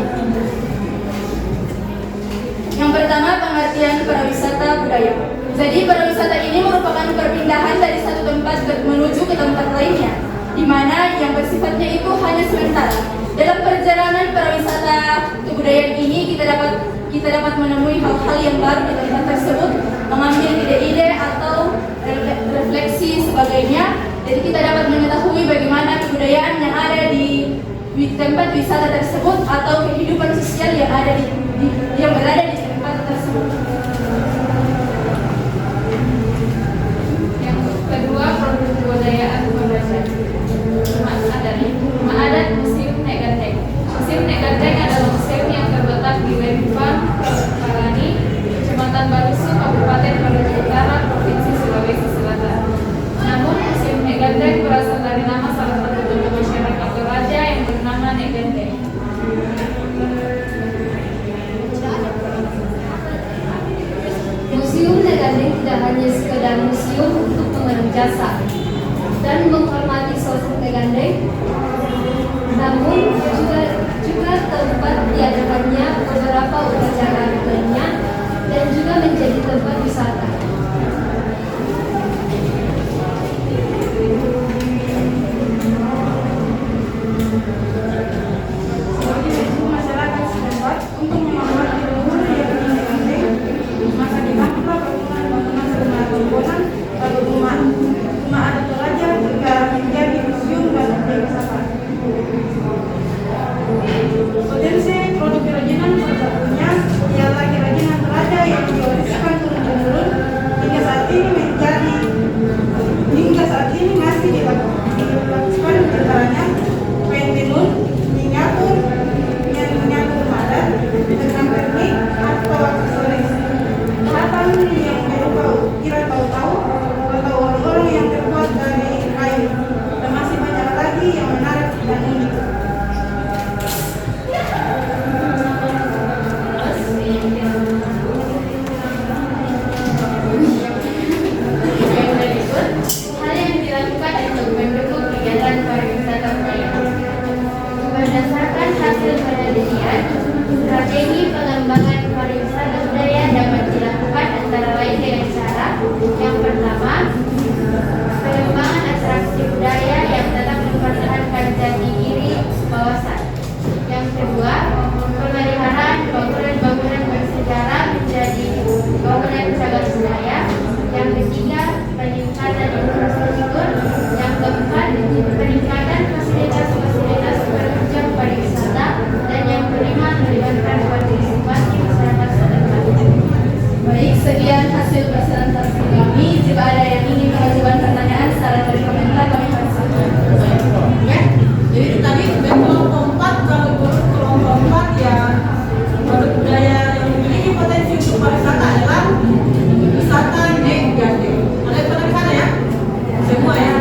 Yang pertama, pengertian pariwisata budaya. Jadi pariwisata ini merupakan perpindahan dari satu tempat menuju ke tempat lainnya, di mana yang bersifatnya itu hanya sementara. Dalam perjalanan pariwisata kebudayaan ini kita dapat menemui hal-hal yang baru di tempat tersebut, mengambil ide-ide atau refleksi sebagainya. Jadi kita dapat mengetahui bagaimana kebudayaan yang ada di tempat wisata tersebut atau kehidupan sosial yang ada yang berada di tempat tersebut. Yang kedua, produk kebudayaan pembelajaran. Rumah adat Museum Nek Gandeng. Museum Nek Gandeng adalah museum yang terletak di Lembang, Parani, Kecamatan Barusu, Kabupaten Maluku Utara, Provinsi Sulawesi Selatan. Namun, Museum Nek Gandeng berasal dari nama salah satu tokoh masyarakat Toraja yang bernama Nek Gandeng. Museum Nek Gandeng tidak hanya sekedar museum untuk mengenang jasa dan menghormati sosok Nek Gandeng, namun juga tempat diadakannya beberapa upacara lainnya dan juga menjadi tempat wisata. Sebagai bentuk masyarakat setempat untuk menghormati leluhur yang Gandeng, maka dibangunlah bangunan rumah rumah adat Toraja hingga menjadi museum dan objek wisata. Potensi produk kerajinan salah satunya ialah kerajinan Toraja yang diwariskan turun-temurun hingga saat ini masih dilakukan antaranya kain tenun, miniatur adat, dengan teknik atau aksesoris. Bahan yang kira tahu-tahu atau orang-orang yang terbuat dari kain, dan masih banyak lagi yang menarik dan unik. Hal yang dilakukan untuk mendukung kegiatan pariwisata budaya. Berdasarkan hasil penelitian, strategi pengembangan pariwisata budaya dapat dilakukan antara lain dengan cara yang pertama, pengembangan atraksi budaya yang tetap mempertahankan jati diri kawasan. Yang kedua, pemeliharaan bangunan-bangunan bersejarah menjadi bangunan cagar budaya. Yang ketiga, peningkatan infrastruktur. Yang keempat, peningkatan fasilitas penunjang pariwisata. Dan yang kelima, melibatkan partisipasi masyarakat setempat. Baik, sekian hasil presentasi kami. Jika ada yang ingin mengajukan pertanyaan secara komentar, kami harus ya. Jadi itu tadi kelompok 4, kelompok 4 ya, produk budaya yang memiliki potensi untuk pariwisata adalah wisata Nek Gandeng. Ada yang pernah ke sana ya? Semua ya?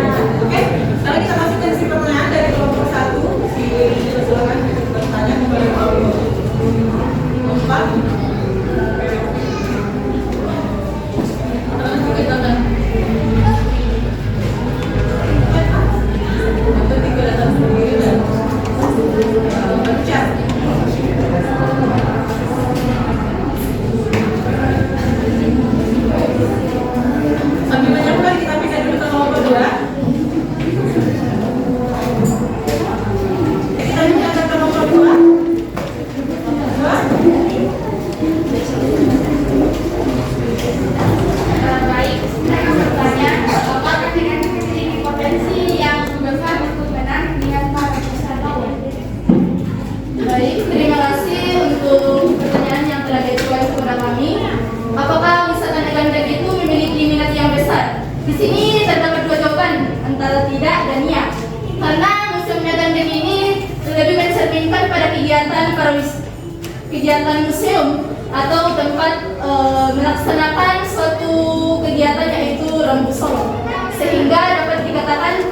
Oke, sekarang kita masukkan si pertanyaan dari kelompok 1. Silakan bertanya kepada kelompok 4. Sambil menyiapkan kita bisa dulu ke kelompok 2. Kita juga ke kelompok 2. Baik, saya bertanya, apakah dengan memiliki potensi yang besar untuk menang dengan para wisatawan? Baik, terima kasih untuk pertanyaan yang telah diajukan kepada kami. Apakah wisata Nek Gandeng itu memiliki minat yang besar? Di sini terdapat dua jawaban, antara tidak dan iya. Karena Museum Nek Gandeng ini lebih mencerminkan pada kegiatan museum atau tempat melaksanakan suatu kegiatan yaitu Rembu Solo. Sehingga dapat dikatakan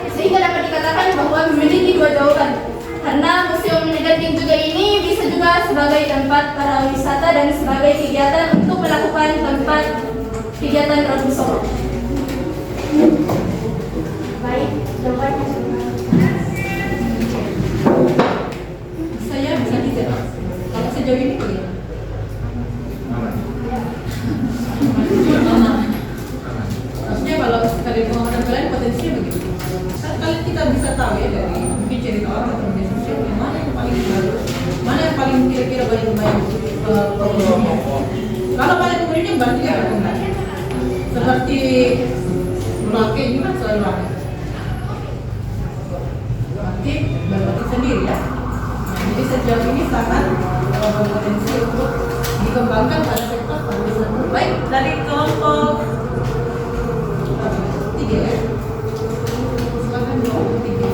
bahwa memiliki dua jawaban. Karena Museum Nek Gandeng juga ini bisa juga sebagai tempat para wisata dan sebagai kegiatan untuk melakukan tempat kegiatan Rembu Solo. Baik, jawabannya. kira-kira banyak pengunjungnya. Kalau banyak pengunjung berarti dia berkembang. Seperti Merauke ini kan selalu ada. Berarti berarti sendiri ya. Jadi sejauh ini sangat berpotensi untuk dikembangkan pada sektor pariwisata. Baik, dari kelompok 3 ya. Silakan kelompok 3.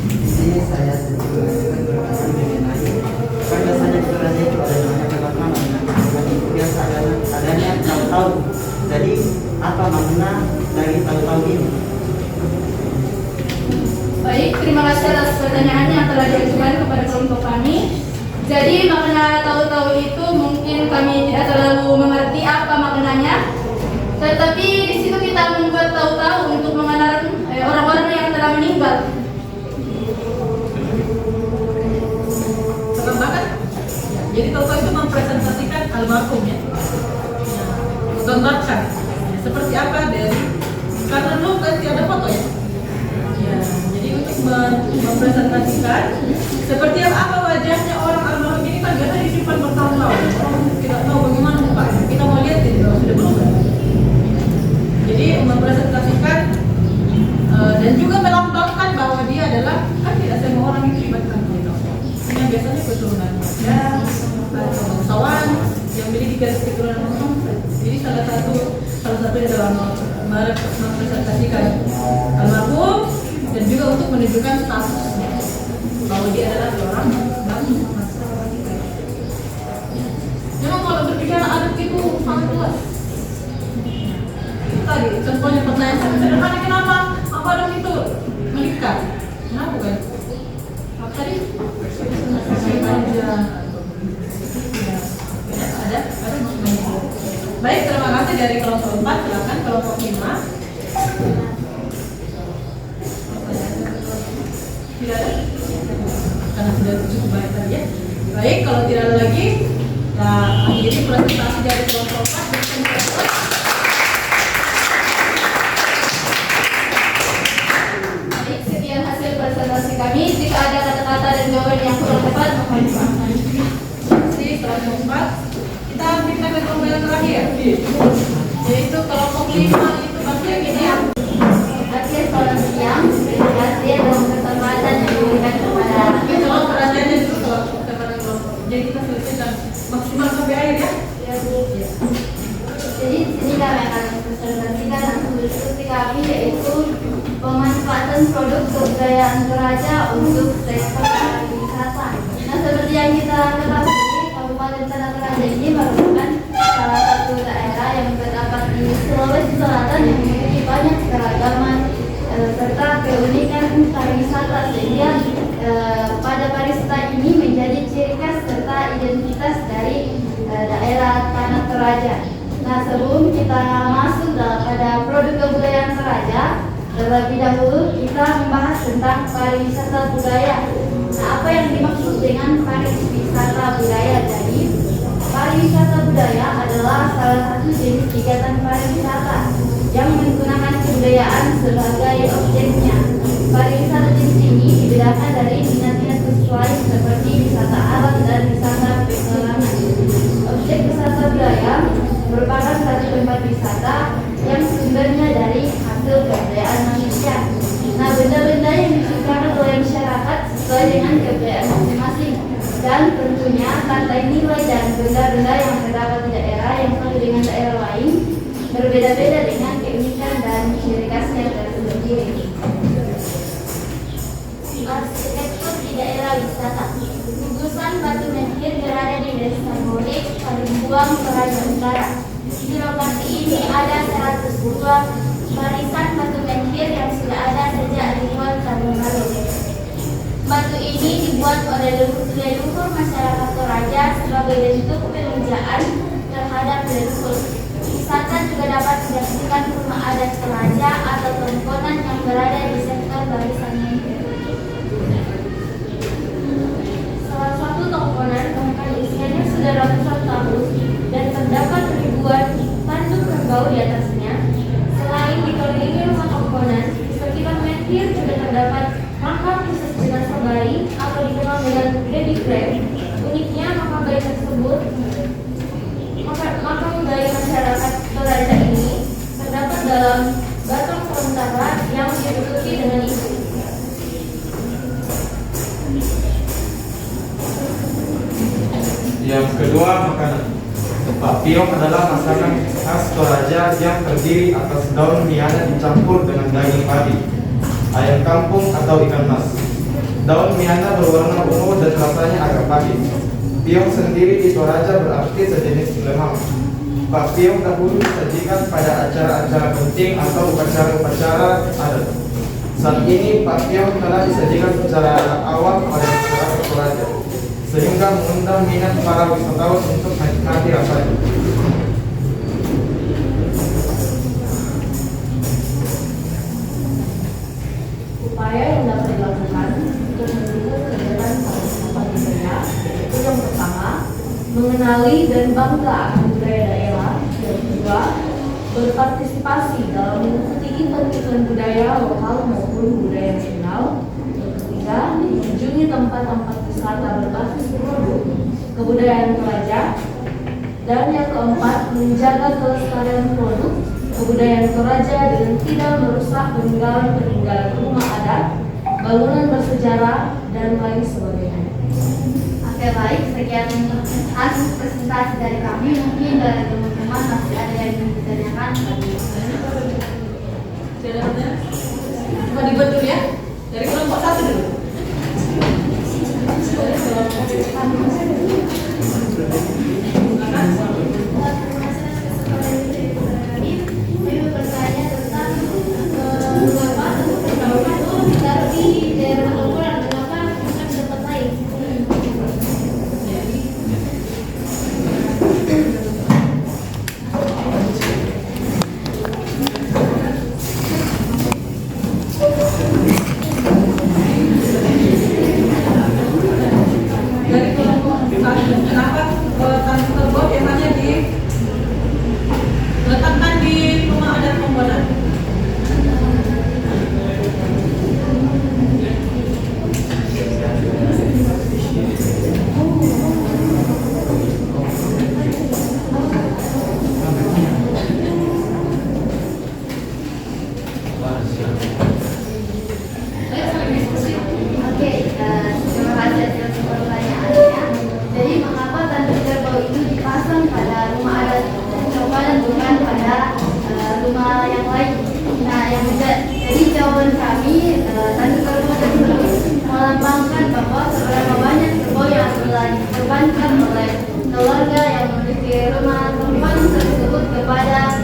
Di sini saya sedikit mengajukan perkataan mengenai pada saja pikirannya itu ada namanya pengalaman. Dan itu biasa adanya tahu-tahu. Jadi apa makna dari tahu-tahu ini? Baik, terima kasih atas pertanyaan yang telah diajukan kepada kelompok kami. Jadi makna tahu-tahu itu mungkin kami tidak terlalu mengerti apa maknanya. Tetapi di situ kita membuat tahu-tahu untuk mengenal orang-orang yang telah meninggal. Keren banget. Ya, jadi tahu-tahu itu mempresentasikan almarhum ya. Menggambarkan seperti apa dari karena dulu kan tidak ada foto ya. Ya, jadi untuk mempresentasikan seperti apa wajahnya orang almarhum ini kan biasa disimpan bertahun-tahun. Orang tidak tahu bagaimana mukanya. Kita mau lihat ini kalau sudah berubah. Jadi mempresentasikan dan juga melambangkan bahwa dia adalah kan tidak semua orang itu dibatkan gitu. Yang biasanya keturunan ya atau bangsawan yang memiliki garis keturunan Muslim. Jadi salah satu adalah mempresentasikan almarhum dan juga untuk menunjukkan statusnya bahwa dia adalah seorang bangsa. Memang kalau berbicara adat itu sangat luas. Tadi contohnya pertanyaan sangat sederhana, kenapa adat itu menikah? Kenapa kan? Apa tadi? Ada maksudnya. Baik, terima kasih dari kelompok 4. Silakan kelompok 5. Tidak ada? Karena sudah cukup banyak tadi ya. Baik, kalau tidak ada lagi, ya akhiri presentasi dari kelompok 4. Baik, sekian hasil presentasi kami. Jika ada kata-kata dan jawaban yang kurang tepat, mohon dimaafkan. Kelompok 4 kita minta ke kelompok yang terakhir yaitu kelompok 5 itu bagian ini ya. Akhir selamat siang, terima kasih atas kesempatan yang diberikan kepada Oke, tolong perhatiannya dulu kelompok. Jadi kita selesaikan maksimal sampai akhir ya. Ya, Bu. Jadi di sini kami akan presentasikan langsung diskusi kami yaitu pemanfaatan produk kebudayaan Toraja untuk sektor pariwisata. Nah, seperti yang kita ketahui, Kabupaten Tanah Toraja ini merupakan salah satu daerah yang terdapat di Sulawesi Selatan yang memiliki banyak keragaman serta keunikan pariwisata sehingga pada pariwisata ini menjadi ciri khas serta identitas dari daerah Tanah Toraja. Nah, sebelum kita masuk pada produk kebudayaan Toraja, terlebih dahulu kita membahas tentang pariwisata budaya. Nah, apa yang dimaksud dengan pariwisata budaya? Jadi, pariwisata budaya adalah salah satu jenis kegiatan pariwisata yang menggunakan kebudayaan sebagai objeknya. Pariwisata jenis ini dibedakan dari minat-minat sesuai seperti wisata alam dan wisata petualangan. Objek wisata budaya merupakan satu tempat wisata yang sumbernya dari hasil kebudayaan manusia. Nah, benda-benda yang diciptakan oleh masyarakat sesuai dengan kebudayaan masing-masing dan tentunya tanda nilai dan benda-benda yang terdapat di daerah yang satu dengan daerah lain berbeda-beda dengan keunikan dan ciri khasnya tersendiri. Arsitektur di daerah wisata. Gugusan Batu Menhir berada di Desa Morik, Parungbuang, Toraja Utara. Di lokasi ini ada 100 buah barisan batu menhir yang sudah ada sejak ribuan tahun lalu. Batu ini dibuat oleh leluhur masyarakat Toraja sebagai bentuk pemujaan terhadap leluhur. Wisata juga dapat menyaksikan rumah adat Toraja atau tongkonan yang berada di sektor barisan menhir. Salah satu tongkonan usianya sudah ratusan tahun dan terdapat ribuan tanduk kerbau di atasnya. Selain dikelilingi rumah tongkonan, di sekitar menhir juga terdapat makam batu sementara yang ditutupi dengan itu. Yang kedua, makanan. Papiong adalah masakan khas Toraja yang terdiri atas daun miana dicampur dengan daging babi, ayam kampung atau ikan mas. Daun miana berwarna ungu dan rasanya agak pahit. Piong sendiri di Toraja berarti sejenis lemang. Papiong dahulu disajikan pada acara-acara penting atau upacara-upacara adat. Saat ini papiong telah disajikan secara awam oleh masyarakat Toraja, sehingga mengundang minat para wisatawan untuk menikmati rasanya. Upaya yang dapat dilakukan untuk mendukung kegiatan pariwisata budaya yaitu yang pertama, mengenali dan bangga akan budaya daerah. Yang kedua, berpartisipasi dalam mengikuti event-event budaya lokal maupun budaya nasional. Yang ketiga, mengunjungi tempat-tempat wisata berbasis produk kebudayaan Toraja. Dan yang keempat, menjaga kelestarian produk kebudayaan Toraja dengan tidak merusak peninggalan-peninggalan rumah adat, bangunan bersejarah, dan lain sebagainya. Oke, baik, sekian presentasi dari kami. Mungkin dari teman-teman masih ada yang ingin ditanyakan bagi Coba dibuat dulu ya. Dari kelompok 1 dulu. Kami bertanya tentang mengapa itu ditaruh di daerah Al-Quran, kenapa bukan di tempat lain? Dari kelompok 1, kenapa tanah tersebut temanya diletakkan di rumah adat Pembonan? Oke, terima kasih atas pertanyaannya. Jadi mengapa tanduk kerbau itu dipasang pada rumah adat Jawa dan bukan pada rumah yang lain? Nah, jadi jawaban kami, tanduk kerbau tersebut melambangkan bahwa seberapa banyak kerbau yang telah dikorbankan oleh keluarga yang memiliki rumah tempat tersebut kepada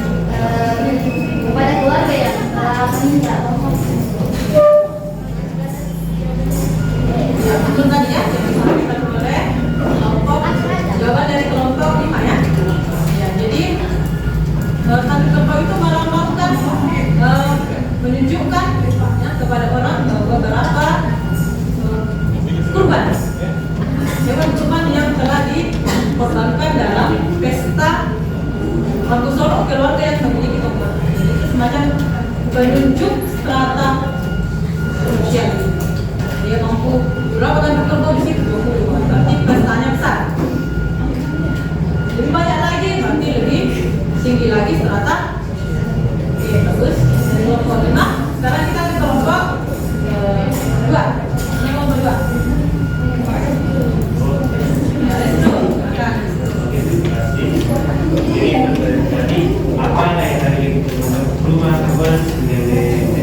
keluarga yang telah meninggal. Belum tadi ya, jadi kita boleh kelompok jawaban dari kelompok 5 ya. Ya, jadi tanduk kerbau itu melambangkan menunjukkan ya, kepada orang beberapa kurban. Hewan kurban yang telah dikorbankan dalam pesta Abu Solo keluarga yang memiliki kurban. Jadi itu semacam penunjuk strata sosial. Dia mampu berapa tanduk kerbau di situ? 22. Berarti pestanya besar. Lebih banyak lagi, berarti lebih tinggi lagi strata. Oke, bagus. Dari kelompok 5. Sekarang kita ke kelompok 2. Ini kelompok 2. Ya, let's go. Silakan. Jadi apa yang tadi rumah korban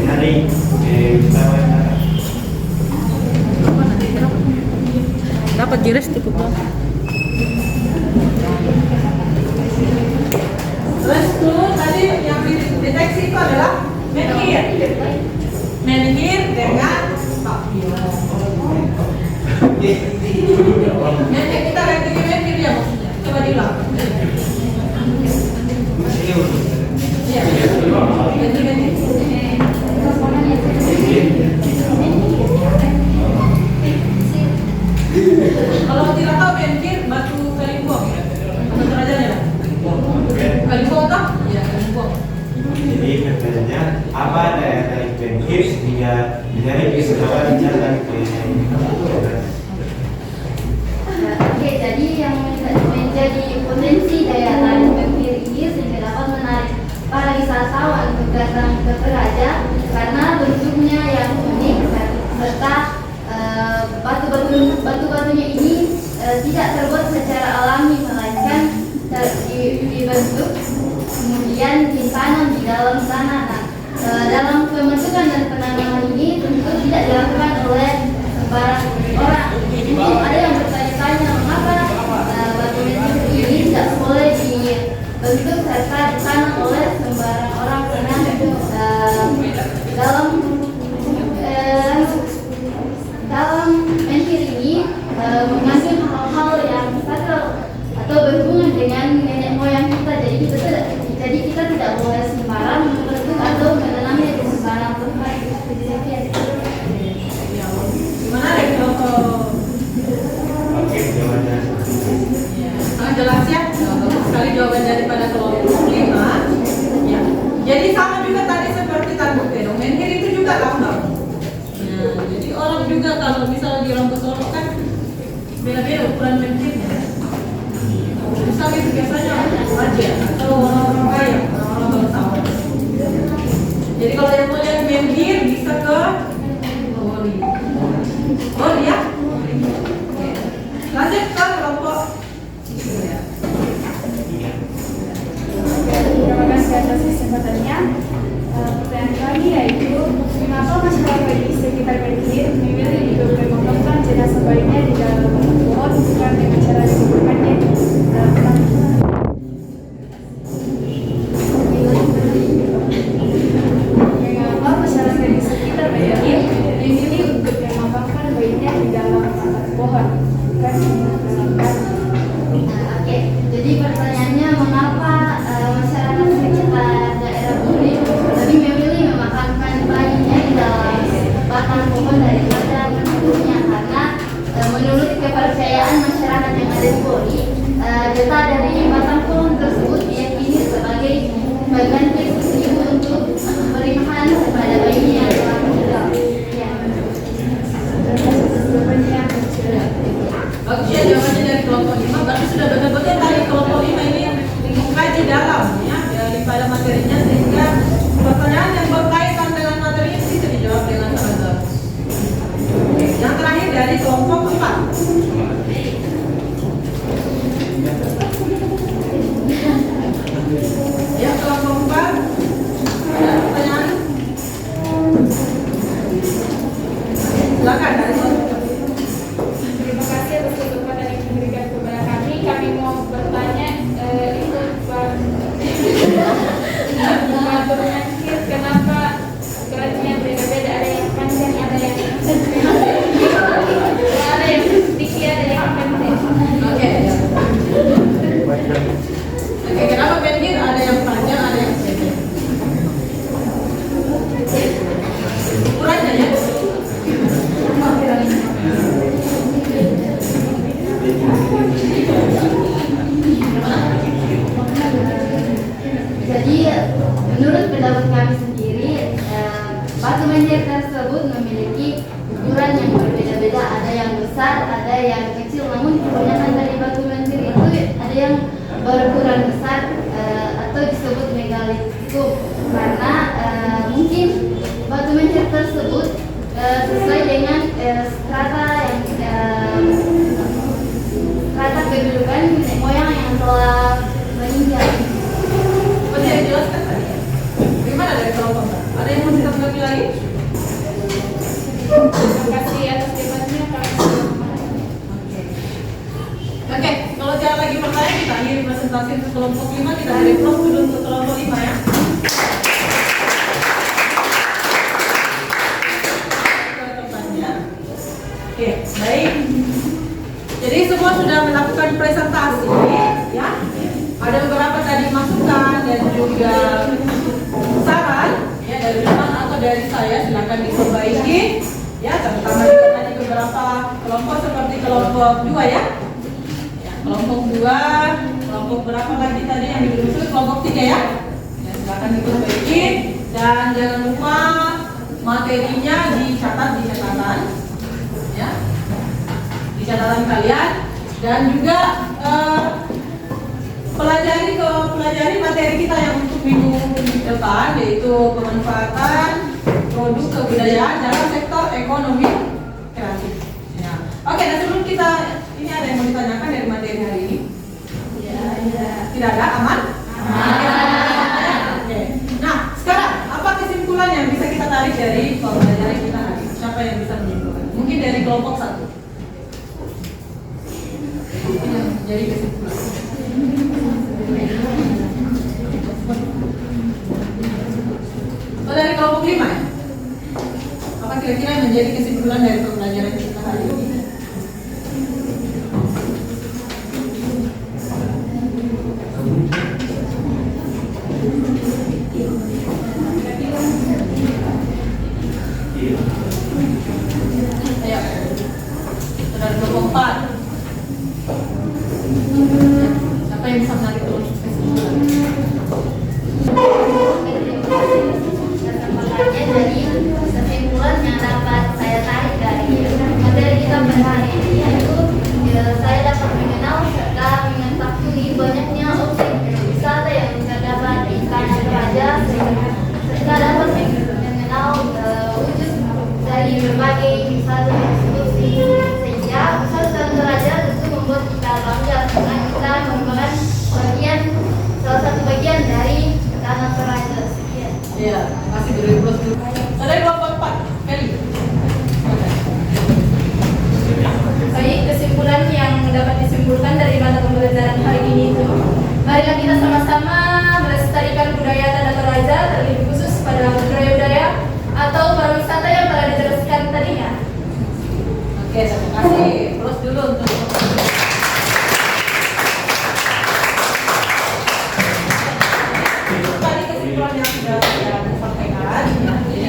dari wisatawan Dapat gires cukup dong. Terus tuh tadi yang dideteksi itu adalah menhir. Menhir dengan papiong. Nanti kita ganti menhir ya maksudnya. Coba diulang. Iya. Ganti. Kalau tidak tahu menhir batu kalimpong ya. Batu Torajanya lah. Kalimpong toh? Iya, kalimpong. Jadi pertanyaannya apa daya tarik benhir sehingga menarik wisatawan jalan ke Oke, jadi yang menjadi potensi daya tarik benhir ini sehingga dapat menarik para wisatawan untuk datang ke Toraja dalam sana. Nah, dalam pembentukan dan penanaman ini tentu tidak dilakukan oleh sembarang orang. Mungkin ada yang bertanya-tanya mengapa batu meteor ini tidak boleh dibentuk serta ditanam oleh sembarang orang, karena dalam menhir ini mengandung hal-hal yang sakral atau berhubungan dengan nenek moyang kita. Jadi kita tidak boleh sembarang membentuk atau menanamnya di sembarang tempat. Gimana deh kalau Oke, jawabannya. sangat jelas ya, bagus sekali jawaban daripada kelompok 5. Ya, jadi sama juga tadi seperti tanduk fenomen itu juga lambang. Nah, jadi orang juga kalau misalnya di orang Solo kan beda-beda ukuran menhirnya. Misalnya itu biasanya aja atau orang-orang kaya, orang-orang bangsawan. Jadi kalau yang mau lihat menhir bisa ke Boli ya. Lanjut ke kelompok. Terima kasih atas kesempatannya. Pertanyaan kami yaitu, mengapa masyarakat di sekitar menhir memilih untuk memotongkan jenazah bayinya di dalam pohon bukan dengan cara dikuburkannya di dalam Mengapa masyarakat di sekitar menhir memilih untuk memotongkan bayinya di dalam pohon bukan dalam Oke, jadi pertanyaannya mengapa masyarakat sekitar daerah Buli lebih memilih memakamkan bayinya di dalam batang pohon daripada menutupnya, karena menurut kepercayaan masyarakat yang ada di Buli, getah dari batang pohon tersebut diyakini sebagai pengganti ibu untuk memberi makan kepada bayinya yang telah meninggal. Ya. Bagus ya jawabannya dari kelompok 5. Berarti sudah betul-betul dari kelompok 5 ini mengkaji dalam ya daripada materinya, sehingga pertanyaan yang berkaitan dengan materinya bisa dijawab dengan sangat bagus. Oke, yang terakhir dari kelompok 4. Ya, kelompok 4. Ada pertanyaan? Silakan dari kelompok 4. Terima kasih atas kesempatan yang diberikan kepada kami. Kami mau bertanya itu batur menhir, kenapa beratnya beda-beda, ada yang panjang, ada yang tinggi, ada yang pendek. Oke. Oke, kenapa menhir ada yang panjang, ada yang pendek? Ukurannya ya. Jadi menurut pendapat kami sendiri, batu menhir tersebut memiliki ukuran yang berbeda-beda. Ada yang besar, ada yang kecil. Namun kebanyakan dari batu menhir itu ada yang berukuran besar atau disebut megalitik, karena mungkin batu menhir tersebut sesuai dengan strata kedudukan nenek moyang yang telah meninggal. Seperti yang dijelaskan tadi. Bagaimana dari kelompok 4? Ada yang mau ditambahkan lagi? Terima kasih atas debatnya. Oke, kalau tidak lagi pertanyaan, kita akhiri presentasi untuk kelompok 5. Kita beri plus dulu untuk kelompok 5 ya. Oke, baik. Jadi semua sudah melakukan presentasi ya. Ada beberapa tadi masukan dan juga saran ya dari teman atau dari saya, silakan diperbaiki ya, terutama juga tadi beberapa kelompok seperti kelompok 2 ya. Kelompok 2, kelompok berapa lagi tadi yang diusul? Kelompok 3 ya. Ya, silakan diperbaiki dan jangan lupa materinya dicatat di catatan ya. Di catatan kalian, dan juga pelajari materi kita yang untuk minggu depan, yaitu pemanfaatan produk kebudayaan dalam sektor ekonomi kreatif. Ya. Oke, nah sebelum kita ini ada yang mau ditanyakan dari materi hari ini? Tidak ada, aman? Oke. Nah, kita tarik dari pembelajaran kita hari ini? Siapa yang bisa menyimpulkan? Mungkin dari kelompok 1. Mungkin yang jadi kesimpulan. Oh, dari kelompok 5 ya? Apa kira-kira yang menjadi kesimpulan dari pembelajaran kita hari ini? Ayo, dari kelompok 4. Siapa yang bisa menarik kesimpulan? Jadi kesimpulan yang dapat saya tarik dari materi kita pada hari ini yaitu saya dapat mengenal serta mengetahui banyaknya objek wisata yang terdapat di Tanah Toraja sehingga dapat mengenal wujud dari berbagai wisata tersebut sehingga wisata Tanah Toraja tentu membuat kita bangga karena kita merupakan salah satu bagian dari Tanah Toraja. Iya, masih beri plus dulu. Dari kelompok 4, Kelly. Baik, kesimpulan yang dapat disimpulkan dari mata pembelajaran hari ini itu, marilah kita sama-sama melestarikan budaya Tanah Toraja, terlebih khusus pada budaya-budaya atau pariwisata yang telah dijelaskan tadinya. Oke, terima kasih. Plus dulu untuk tadi kesimpulan yang sudah saya sampaikan. Ya. Jadi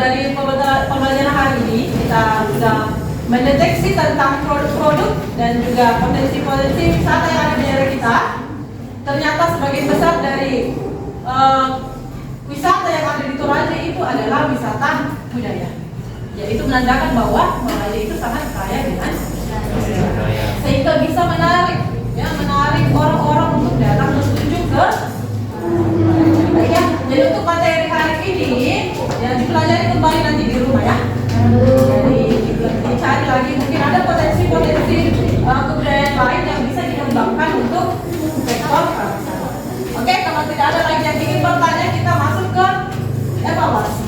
dari pembelajaran hari ini kita sudah mendeteksi tentang produk-produk dan juga potensi-potensi wisata yang ada di daerah kita. Ternyata sebagian besar dari wisata yang ada di Toraja itu adalah wisata budaya. Yaitu menandakan bahwa Toraja itu sangat kaya dengan budaya. Sehingga bisa menarik orang-orang untuk datang berkunjung ke ya. Jadi untuk materi hari ini ya dipelajari kembali nanti di rumah ya. Jadi dicari lagi mungkin ada potensi-potensi kebudayaan lain yang bisa dikembangkan untuk sektor pariwisata. Oke, kalau tidak ada lagi yang ingin bertanya, kita masuk ke evaluasi.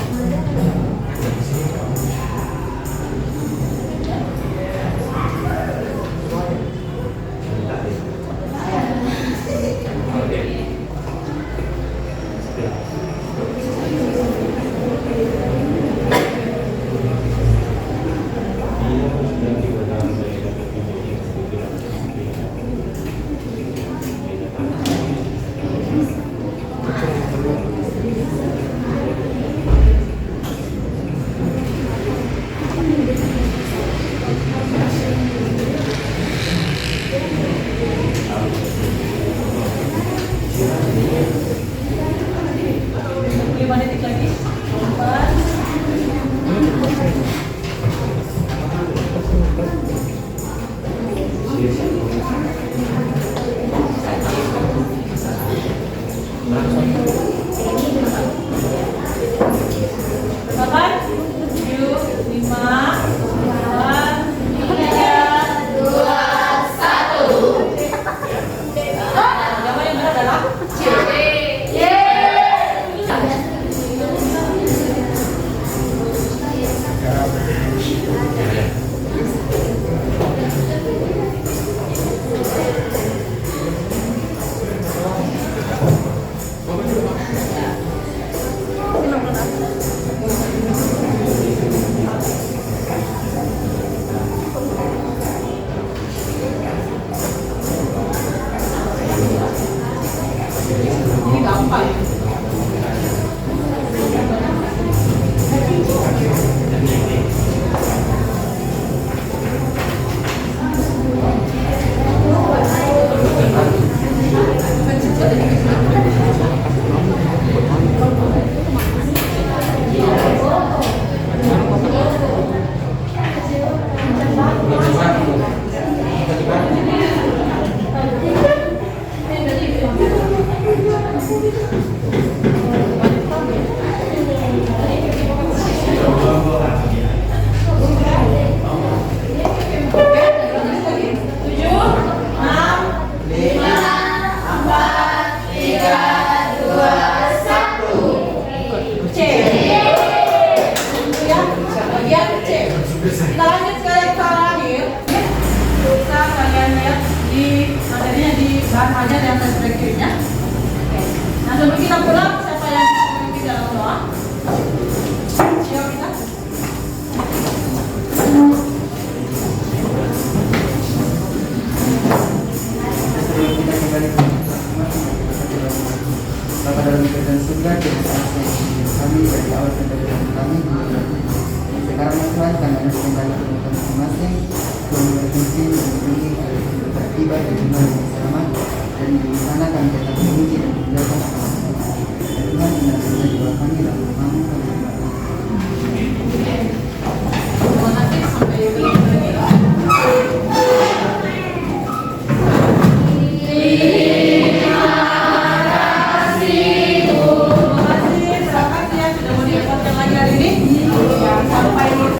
tambahan aja yang berikutnya. Oke. Nah sebelum kita pulang, siapa yang bisa memimpin dalam doa? Siapa kita? Sebelum kita kembali ke masing-masing Bapa dalam kerajaan surga, terima kasih kami dari awal sampai dengan kami. Sekarang Tuhan kami harus kembali ke tempat masing-masing. Tuhan berfungsi melindungi agar kita tiba di rumah yang selamat, dan di sana kami tetap memuji dan menjaga Tuhan. Tuhan benar-benar doa kami dalam nama kami.